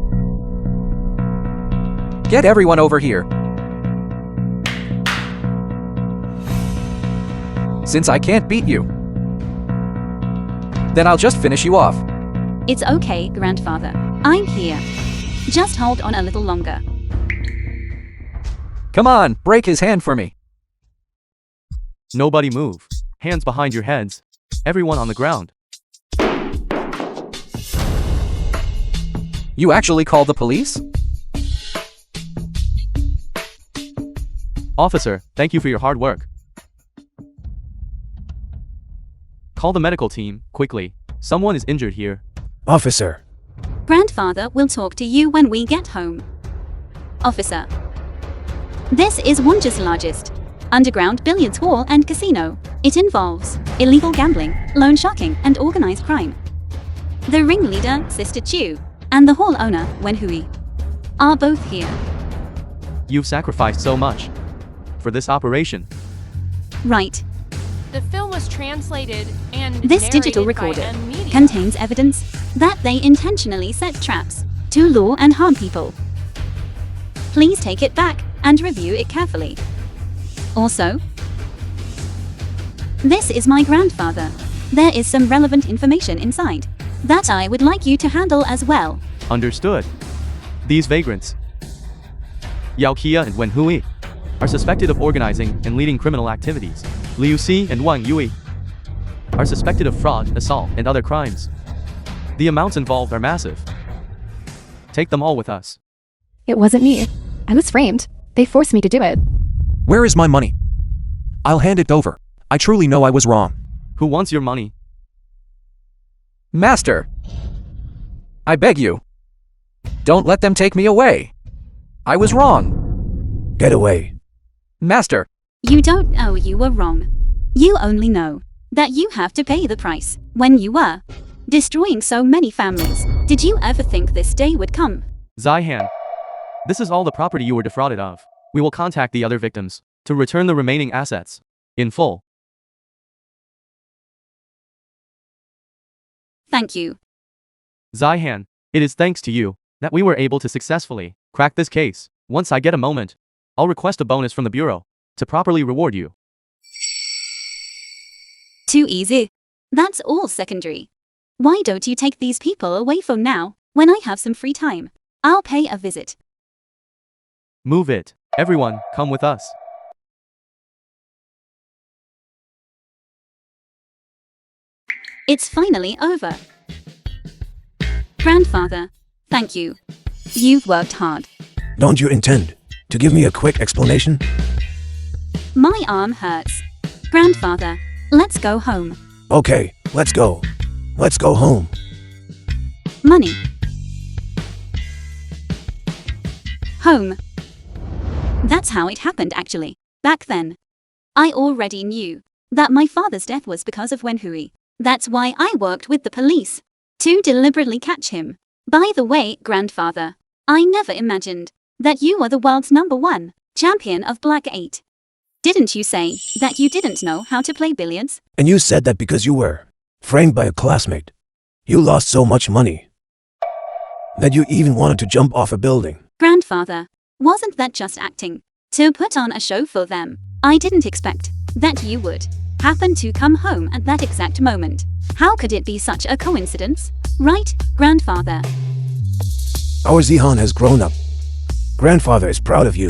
Get everyone over here. Since I can't beat you, then I'll just finish you off. It's okay, Grandfather. I'm here. Just hold on a little longer. Come on, break his hand for me. Nobody move. Hands behind your heads. Everyone on the ground. You actually called the police? Officer, thank you for your hard work. Call the medical team, quickly. Someone is injured here. Officer, Grandfather will talk to you when we get home. Officer, this is Wonja's largest underground billiards hall and casino. It involves illegal gambling, loan sharking, and organized crime. The ringleader, Sister Chu, and the hall owner, Wen Hui, are both here. You've sacrificed so much for this operation. Right. The film was translated and This digital narrated by recorder M Media. contains evidence that they intentionally set traps to lure and harm people. Please take it back and review it carefully. Also, this is my grandfather. There is some relevant information inside that I would like you to handle as well. Understood. These vagrants, Yao Kia and Wen Hui, are suspected of organizing and leading criminal activities. Liu Si and Wang Yui are suspected of fraud, assault, and other crimes. The amounts involved are massive. Take them all with us. It wasn't me. I was framed. They forced me to do it. Where is my money? I'll hand it over. I truly know I was wrong. Who wants your money? Master, I beg you. Don't let them take me away. I was wrong. Get away. Master, You don't know you were wrong. You only know that you have to pay the price when you were destroying so many families. Did you ever think this day would come? Zihan, this is all the property you were defrauded of. We will contact the other victims to return the remaining assets in full. Thank you. Zihan, it is thanks to you that we were able to successfully crack this case. Once I get a moment, I'll request a bonus from the Bureau to properly reward you. Too easy. That's all secondary. Why don't you take these people away for now? When I have some free time, I'll pay a visit. Move it. Everyone, come with us. It's finally over. Grandfather, thank you. You've worked hard. Don't you intend to give me a quick explanation? My arm hurts. Grandfather, let's go home. Okay, let's go. Let's go home. Money. Home. That's how it happened actually. Back then, I already knew that my father's death was because of Wen Hui. That's why I worked with the police to deliberately catch him. By the way, grandfather, I never imagined that you were the world's #1 champion of Black 8. Didn't you say that you didn't know how to play billiards? And you said that because you were framed by a classmate. You lost so much money that you even wanted to jump off a building. Grandfather, wasn't that just acting to put on a show for them? I didn't expect that you would happen to come home at that exact moment. How could it be such a coincidence? Right, grandfather? Our Zihan has grown up. Grandfather is proud of you.